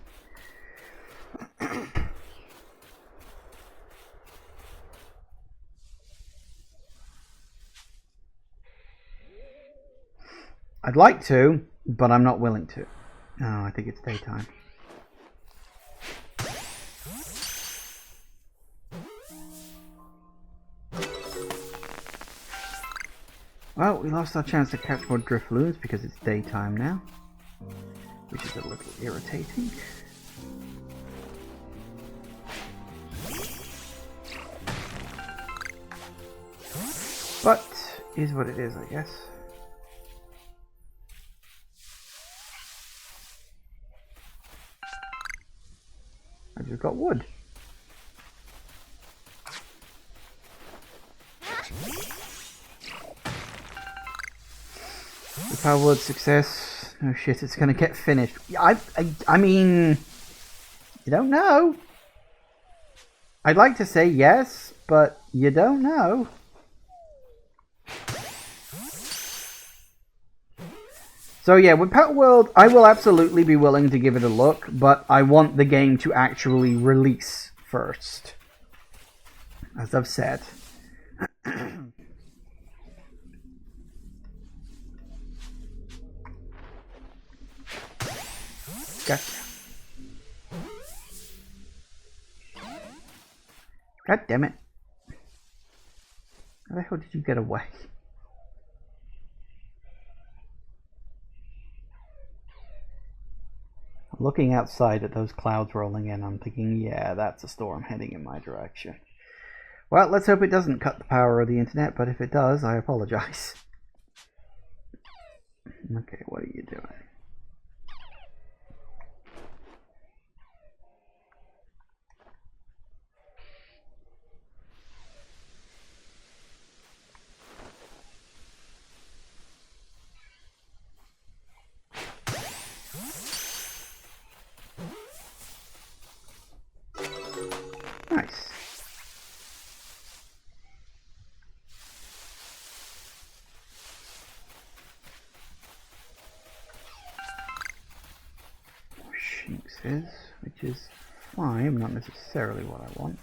I'd like to, but I'm not willing to. Oh, I think it's daytime. Well, we lost our chance to catch more Drifloons because it's daytime now, which is a little irritating. But, is what it is, I guess. I just got wood. The Power Word success. Oh shit, it's gonna get finished. I mean, you don't know. I'd like to say yes, but you don't know. So yeah, with Power World, I will absolutely be willing to give it a look, but I want the game to actually release first. As I've said. Gotcha. God damn it. How the hell did you get away? Looking outside at those clouds rolling in, I'm thinking, yeah, that's a storm heading in my direction. Well, let's hope it doesn't cut the power of the internet, but if it does, I apologize. Okay, what are you doing? Nice. More Shinxes, which is fine, not necessarily what I want.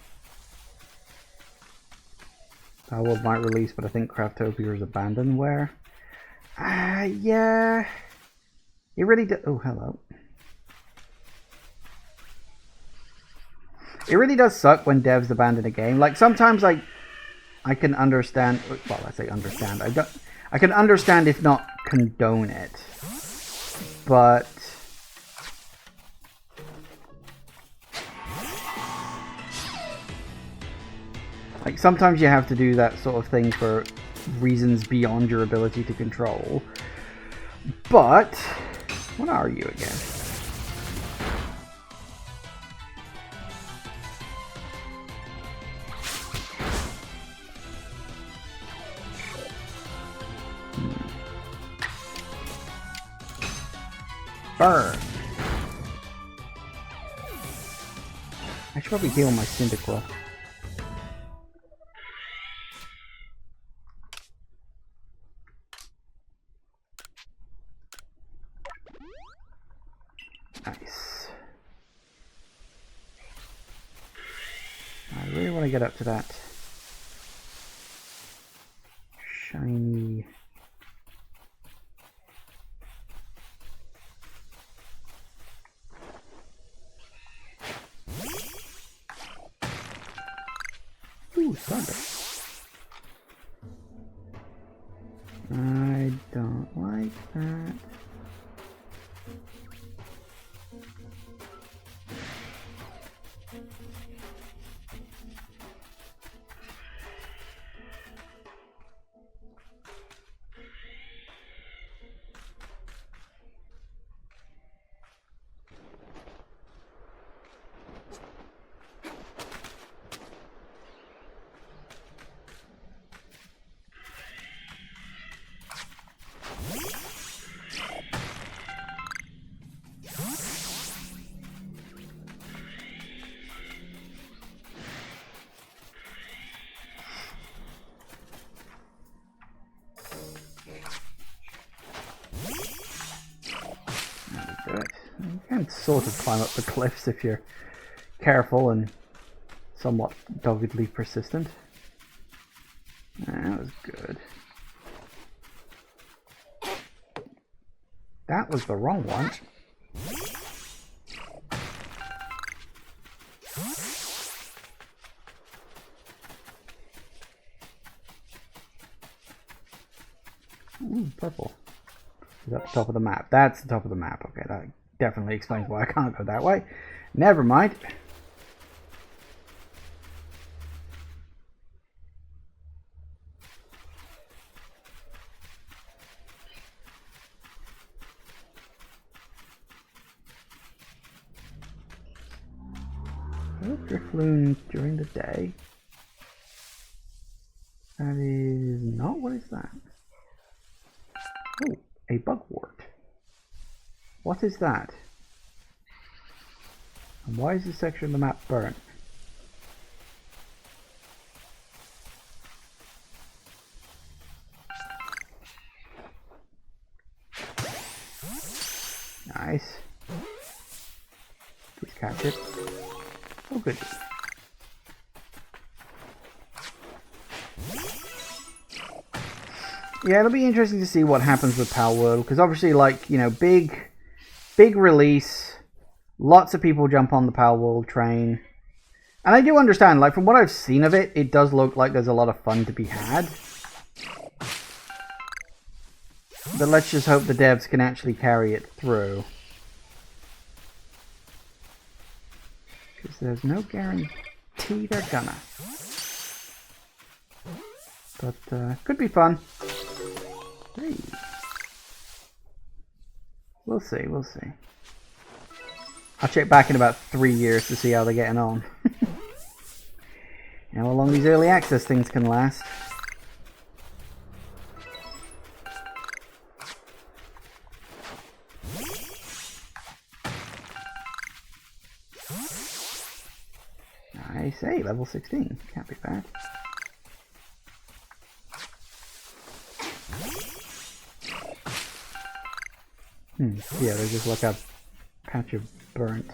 Powerworld might release, but I think Craftopia is abandonware. Yeah. It really does. Oh, hello. It really does suck when devs abandon a game. Like, sometimes I can understand. Well, I say understand. I can understand if not condone it. But like, sometimes you have to do that sort of thing for reasons beyond your ability to control. But what are you again? Burn. I should probably heal my Cyndaquil. Nice. I really want to get up to that shiny. Ooh, thunder. I don't like that. You can sort of climb up the cliffs if you're careful and somewhat doggedly persistent. That was good. That was the wrong one. Ooh, purple. Is that the top of the map? That's the top of the map. Okay, that definitely explains why I can't go that way. Never mind. Drifloon during the day. That is not. What is that? Oh, a bugwort. What is that? And why is this section of the map burnt? Nice. Please catch it. Oh, good. Yeah, it'll be interesting to see what happens with Palworld, because obviously, like, you know, big release, lots of people jump on the Palworld train. And I do understand, like, from what I've seen of it, it does look like there's a lot of fun to be had. But let's just hope the devs can actually carry it through. Because there's no guarantee they're gonna. But, could be fun. Hey. We'll see, we'll see. I'll check back in about 3 years to see how they're getting on. And how long these early access things can last. I say, level 16. Can't be bad. Yeah, there's just like a patch of burnt.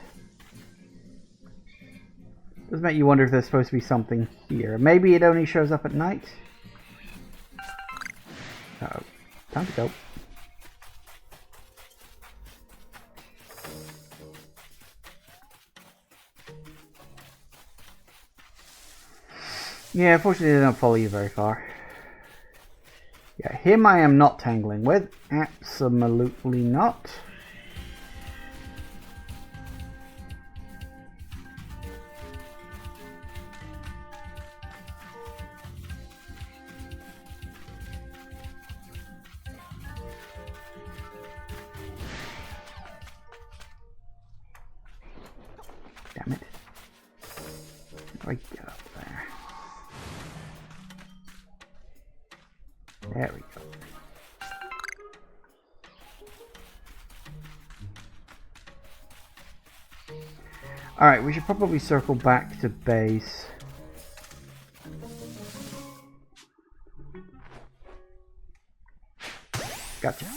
Does make you wonder if there's supposed to be something here. Maybe it only shows up at night? Uh-oh. Time to go. Yeah, unfortunately they don't follow you very far. Yeah, him I am not tangling with. Absolutely not. Damn it. How do I get up there? There we go. Alright, we should probably circle back to base. Gotcha.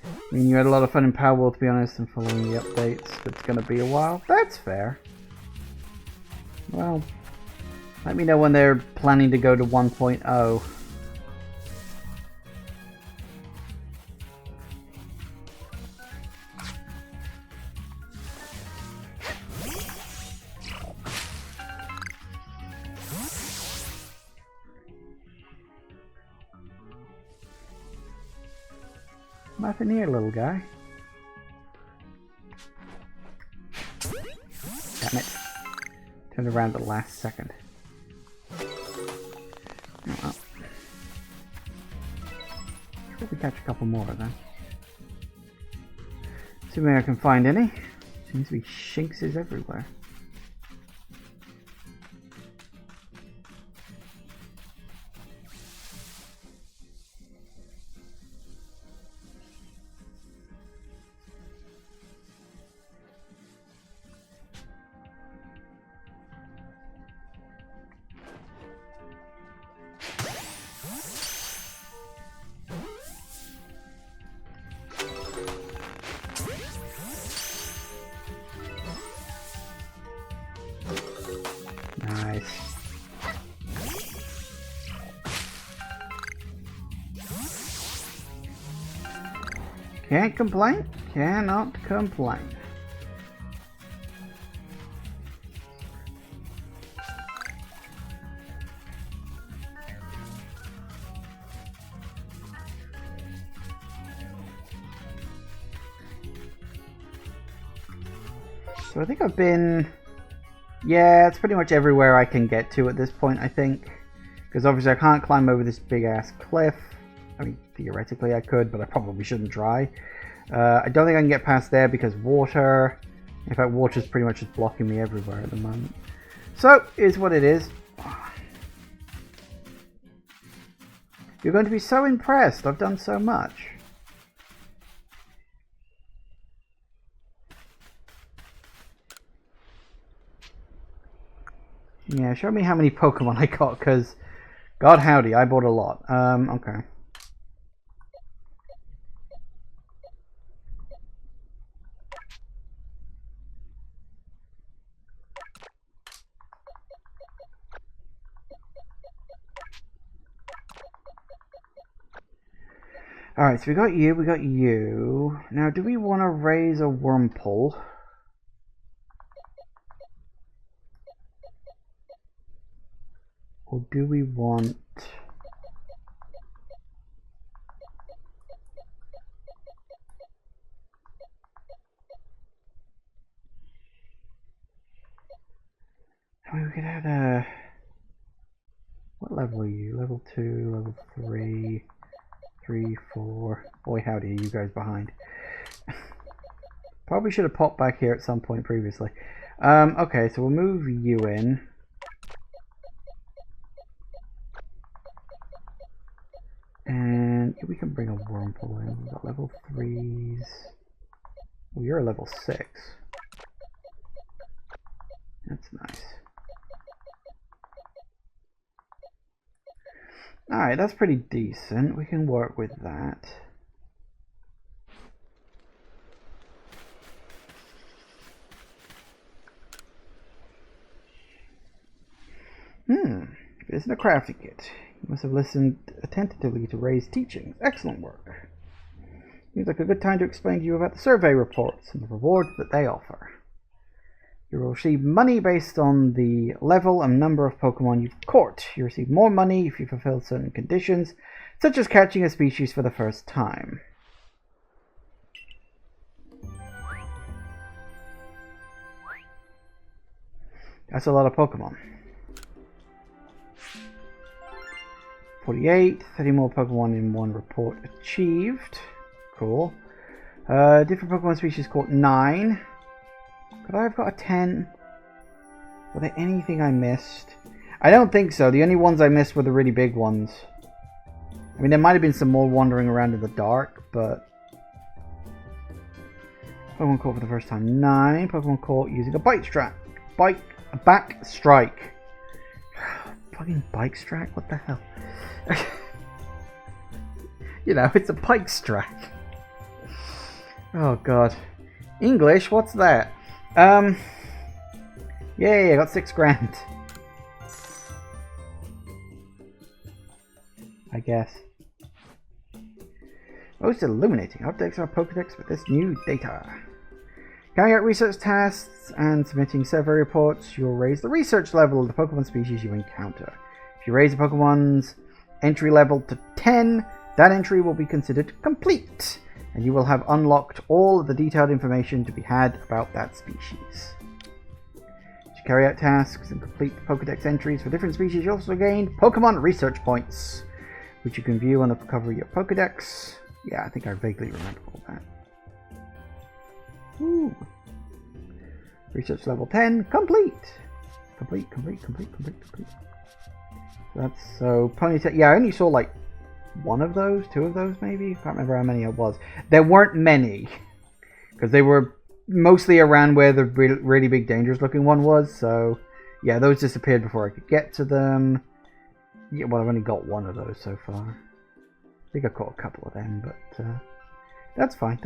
I mean, you had a lot of fun in Power World, to be honest, and following the updates. It's going to be a while. That's fair. Well, let me know when they're planning to go to 1.0. Nothing here, little guy. Damn it. Turned around at the last second. Oh well. Should we catch a couple more then? Assuming I can find any. Seems to be shinxes everywhere. Nice. Can't complain. Cannot complain. So I think I've been... Yeah, it's pretty much everywhere I can get to at this point, I think. Because obviously I can't climb over this big-ass cliff. I mean, theoretically I could, but I probably shouldn't try. I don't think I can get past there because water... In fact, water's pretty much just blocking me everywhere at the moment. So, is what it is. You're going to be so impressed. I've done so much. Yeah, show me how many Pokemon I got, because God howdy, I bought a lot. Okay. Alright, so we got you, we got you. Now, do we want to raise a Wurmple? Or do we want... I mean, we could add a... What level are you? Level 2, level 3, 3, 4. Boy howdy, are you guys behind. Probably should have popped back here at some point previously. Okay, so we'll move you in. And we can bring a Wurmple in. We've got level 3s. Well, you're a level 6. That's nice. Alright, that's pretty decent. We can work with that. It isn't a crafting kit. You must have listened attentively to Ray's teachings. Excellent work. Seems like a good time to explain to you about the survey reports and the rewards that they offer. You will receive money based on the level and number of Pokemon you've caught. You receive more money if you fulfill certain conditions, such as catching a species for the first time. That's a lot of Pokemon. 48, 30 more Pokemon in one report achieved. Cool. Different Pokemon species caught 9. Could I have got a 10? Were there anything I missed? I don't think so. The only ones I missed were the really big ones. I mean, there might have been some more wandering around in the dark, but... Pokemon caught for the first time, 9. Pokemon caught using a bite strike. A back strike. Fucking bike strike? What the hell? You know, it's a pike strike. Oh god. English, what's that? Yay, I got 6 grand. I guess. Most illuminating. Updates our Pokédex with this new data. Carrying out research tasks and submitting survey reports, you'll raise the research level of the Pokemon species you encounter. If you raise a Pokemon's entry level to 10, that entry will be considered complete, and you will have unlocked all of the detailed information to be had about that species. As you carry out tasks and complete the Pokédex entries for different species, you also gain Pokemon research points, which you can view on the cover of your Pokédex. Yeah, I think I vaguely remember all that. Ooh. Research level 10, complete! Complete. That's so... Ponytail... Yeah, I only saw like 1 of those, 2 of those maybe? Can't remember how many it was. There weren't many, because they were mostly around where the really big dangerous looking one was, so... Yeah, those disappeared before I could get to them. Yeah, well, I've only got 1 of those so far. I think I caught a couple of them, but... that's fine.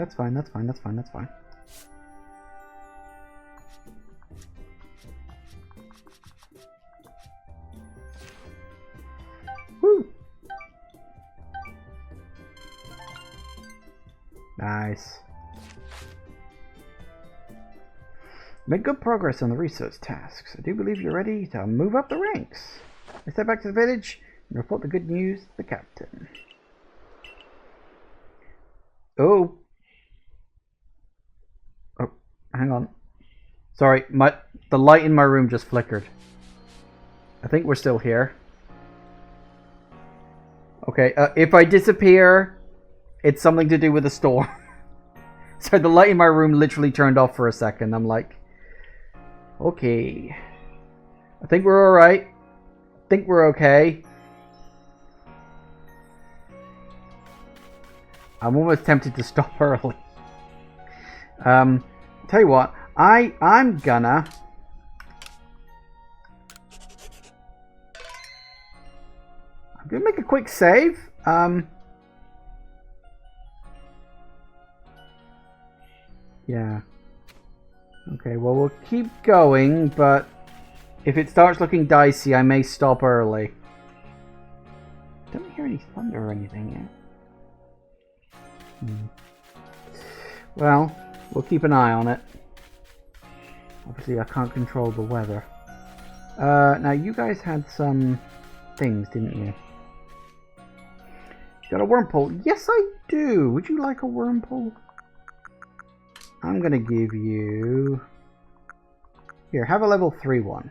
Woo! Nice. Made good progress on the research tasks. I do believe you're ready to move up the ranks. I step back to the village and report the good news to the captain. Oh, hang on. Sorry, the light in my room just flickered. I think we're still here. Okay, if I disappear, it's something to do with the storm. So the light in my room literally turned off for a second. I'm like, okay. I think we're alright. I think we're okay. I'm almost tempted to stop early. Tell you what, I'm gonna... I'm gonna make a quick save. Yeah. Okay, well, we'll keep going, but if it starts looking dicey, I may stop early. Don't hear any thunder or anything yet. Well, we'll keep an eye on it. Obviously, I can't control the weather. Now, you guys had some things, didn't you? You got a wormhole? Yes, I do. Would you like a wormhole? I'm gonna give you... Here, have a level 3 one.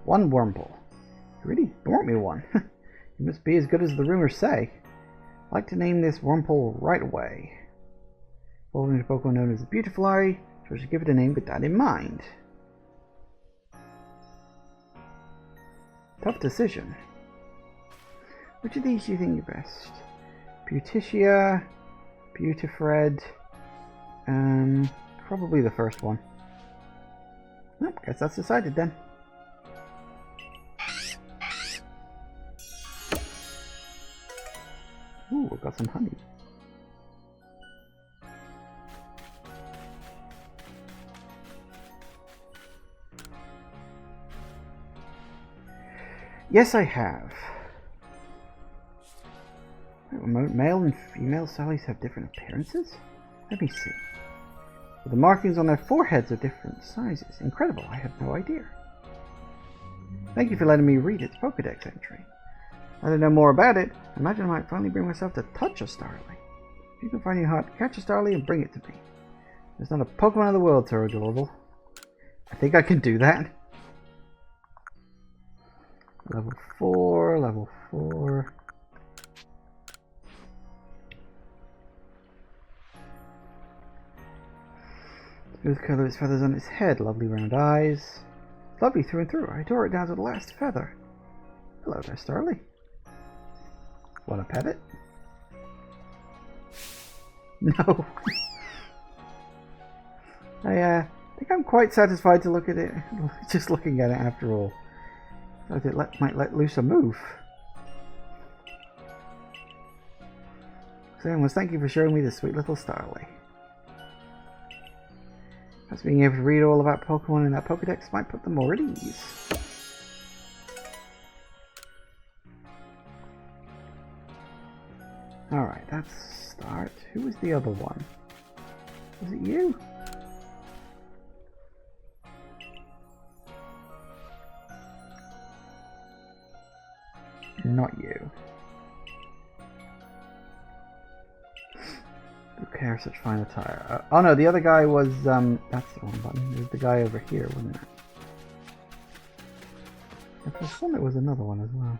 One wormhole. You really brought me one. You must be as good as the rumors say. I'd like to name this wormhole right away. Evolving a Pokemon known as the Beautifly, so I should give it a name with that in mind. Tough decision. Which of these do you think are best? Beauticia, Beautifred, probably the first one. Well, guess that's decided then. Ooh, we've got some honey. Yes, I have. Male and female Sallys have different appearances? Let me see. But the markings on their foreheads are different sizes. Incredible, I had no idea. Thank you for letting me read its Pokédex entry. Now that I know more about it, I imagine I might finally bring myself to touch a Starly. If you can find your heart, catch a Starly and bring it to me. There's not a Pokemon in the world so adorable. I think I can do that. Level 4, level 4. Smooth curl of its feathers on its head, lovely round eyes. Lovely through and through. I tore it down to the last feather. Hello there, Starly. Want to pet it? No. I think I'm quite satisfied to look at it. Just looking at it after all. I thought it might let loose a move. So anyways, thank you for showing me this sweet little Starly. Perhaps being able to read all about Pokemon in that Pokédex might put them more at ease. Alright, that's a start. Who was the other one? Was it you? Not you. Who cares such fine attire? Oh no, the other guy was, that's the wrong button. There's the guy over here, wasn't it? If there's one, there was another one as well.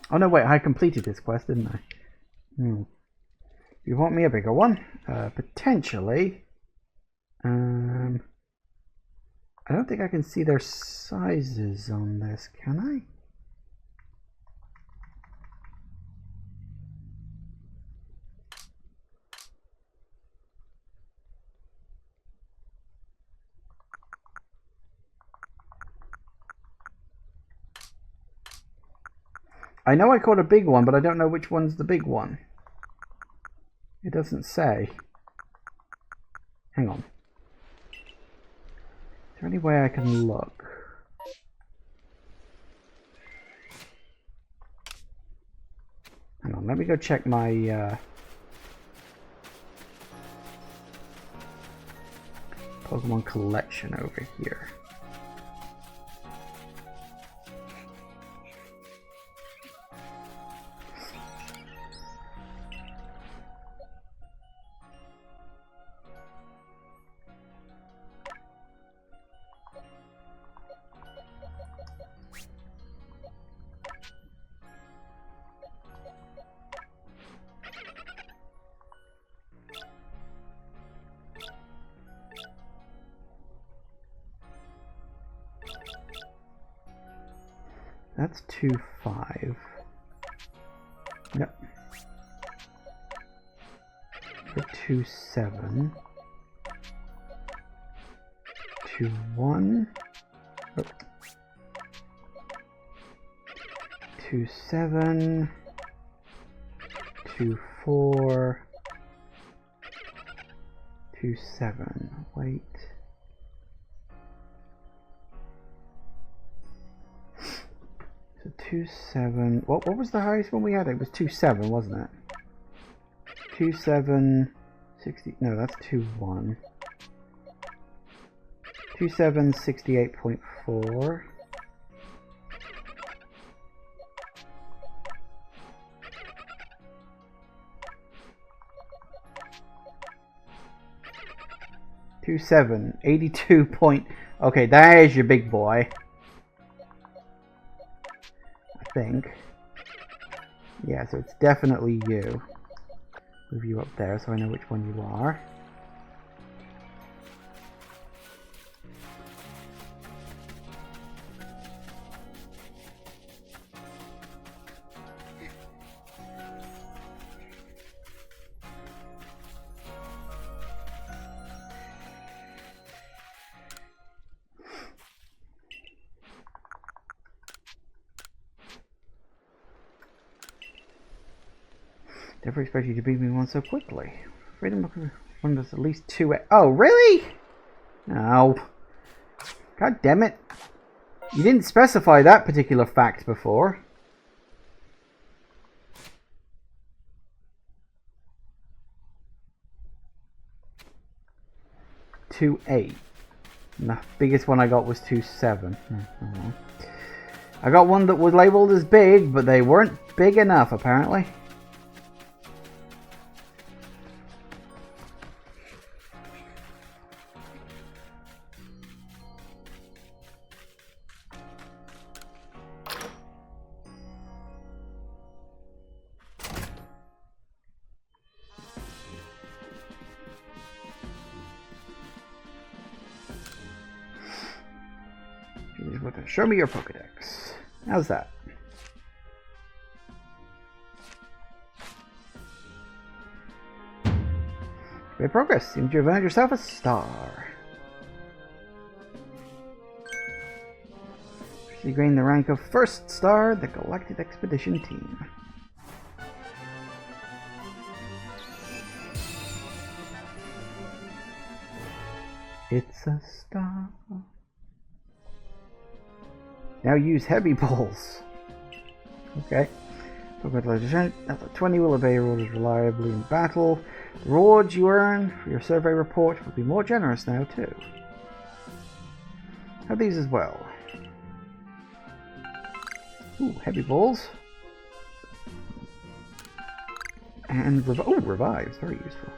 Oh no, wait, I completed this quest, didn't I? You want me a bigger one? Potentially. I don't think I can see their sizes on this, can I? I know I caught a big one, but I don't know which one's the big one. It doesn't say. Hang on. Is there any way I can look? Hang on, let me go check my Pokemon collection over here. That's 2-5. Yep. 2-7. 2-1. Oh. 2-7. 2-4. 27. Wait. So 27. What was the highest one we had? It was 27, wasn't it? 27 60. No, that's 21. 27 68.4. Two 82 point. Okay, there's your big boy. I think. Yeah, so it's definitely you. Move you up there so I know which one you are. Never expected you to beat me one so quickly. Freedom of one that's at least 2. Oh, really? No. God damn it. You didn't specify that particular fact before. Two 8. The biggest one I got was 2.7. I got one that was labeled as big, but they weren't big enough apparently. Show me your Pokedex. How's that? Great progress. Seems you have earned yourself a star. You gain the rank of first star, the Galactic Expedition Team. It's a star. Now use heavy balls. Okay. After 20 will obey your orders reliably in battle. The rewards you earn for your survey report will be more generous now too. Have these as well. Ooh, heavy balls. And revives, very useful.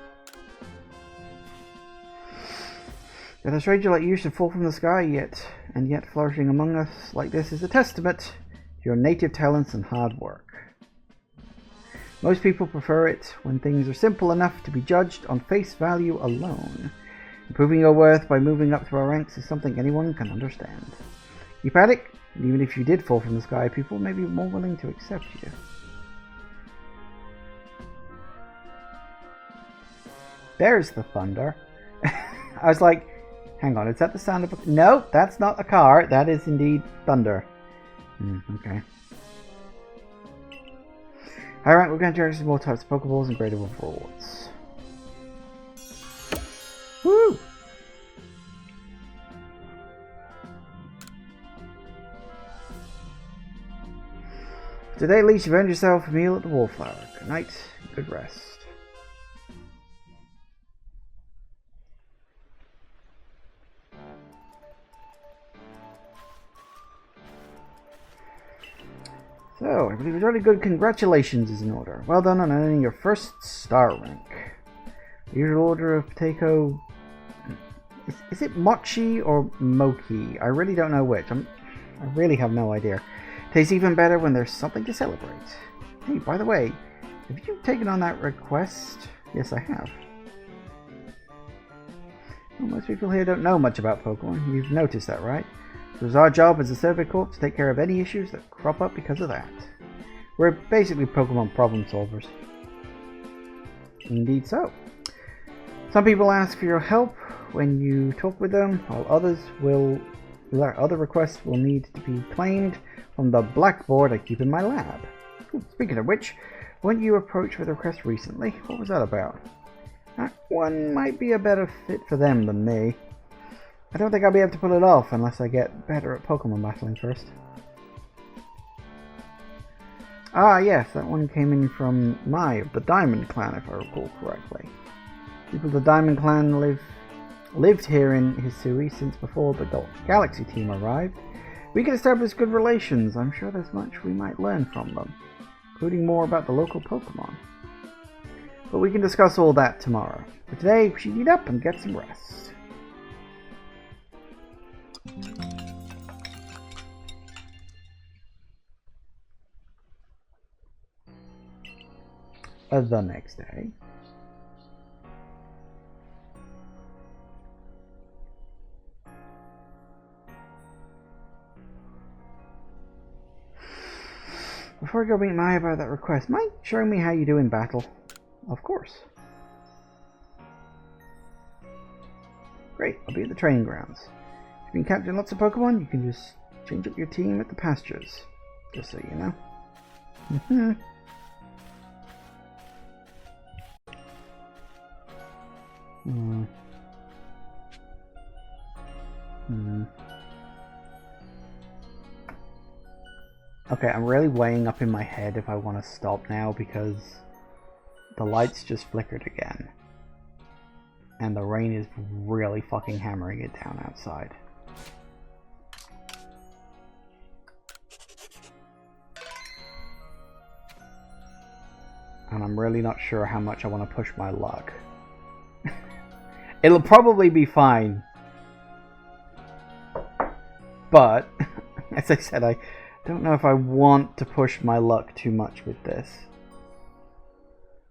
That a stranger like you should fall from the sky yet flourishing among us like this is a testament to your native talents and hard work. Most people prefer it when things are simple enough to be judged on face value alone. Improving your worth by moving up through our ranks is something anyone can understand. Keep at it, and even if you did fall from the sky, people may be more willing to accept you. There's the thunder. I was like, hang on, is that the sound of a... No, that's not a car. That is indeed thunder. Okay. Alright, we're going to introduce more types of Pokeballs and greater rewards. Woo! Today at least you've earned yourself a meal at the Wallflower. Good night, good rest. So, I believe it's really good. Congratulations is in order. Well done on earning your first star rank. The usual order of Potato... Is it Mochi or Moki? I really don't know which. I really have no idea. Tastes even better when there's something to celebrate. Hey, by the way, have you taken on that request? Yes, I have. Well, most people here don't know much about Pokemon. You've noticed that, right? So it's our job as a Survey Corps to take care of any issues that crop up because of that. We're basically Pokemon problem solvers. Indeed so. Some people ask for your help when you talk with them, while other requests will need to be claimed from the blackboard I keep in my lab. Ooh, speaking of which, weren't you approached with a request recently? What was that about? That one might be a better fit for them than me. I don't think I'll be able to pull it off unless I get better at Pokemon battling first. Ah yes, that one came in from the Diamond Clan, if I recall correctly. People of the Diamond Clan lived here in Hisui since before the Galaxy team arrived. We can establish good relations. I'm sure there's much we might learn from them, including more about the local Pokemon. But we can discuss all that tomorrow. For today, we should eat up and get some rest. The next day. Before I go meet Maya about that request, mind showing me how you do in battle? Of course. Great, I'll be at the training grounds. If you've been capturing lots of Pokemon, you can just change up your team at the pastures. Just so you know. Okay, I'm really weighing up in my head if I want to stop now because the lights just flickered again. And the rain is really fucking hammering it down outside. And I'm really not sure how much I want to push my luck. It'll probably be fine. But, as I said, I don't know if I want to push my luck too much with this.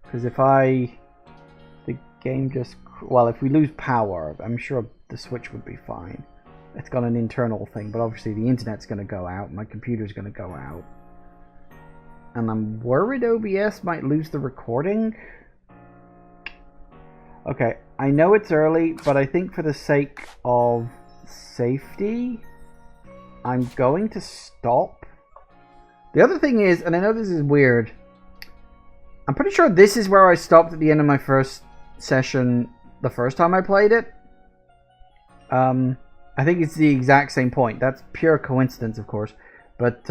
Because if the game just, well, if we lose power, I'm sure the Switch would be fine. It's got an internal thing, but obviously the internet's going to go out, my computer's going to go out. And I'm worried OBS might lose the recording. Okay, I know it's early, but I think for the sake of safety, I'm going to stop. The other thing is, and I know this is weird, I'm pretty sure this is where I stopped at the end of my first session the first time I played it. I think it's the exact same point. That's pure coincidence, of course. But,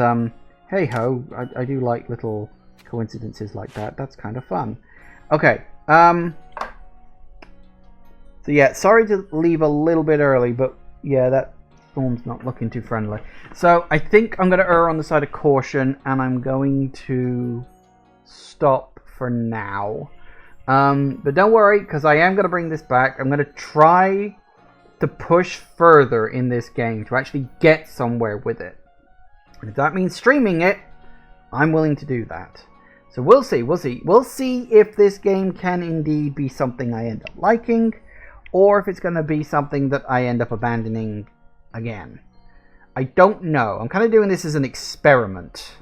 hey ho, I do like little coincidences like that. That's kind of fun. Okay, so yeah, sorry to leave a little bit early, but yeah, that storm's not looking too friendly. So I think I'm going to err on the side of caution, and I'm going to stop for now. But don't worry, because I am going to bring this back. I'm going to try to push further in this game to actually get somewhere with it. And if that means streaming it, I'm willing to do that. So we'll see. We'll see if this game can indeed be something I end up liking, or if it's going to be something that I end up abandoning again. I don't know. I'm kind of doing this as an experiment.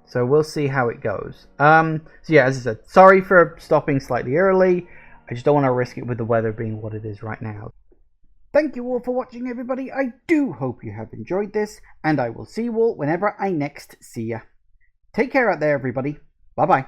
So we'll see how it goes. So yeah, as I said, sorry for stopping slightly early. I just don't want to risk it with the weather being what it is right now. Thank you all for watching, everybody. I do hope you have enjoyed this, and I will see you all whenever I next see ya. Take care out there, everybody. Bye-bye.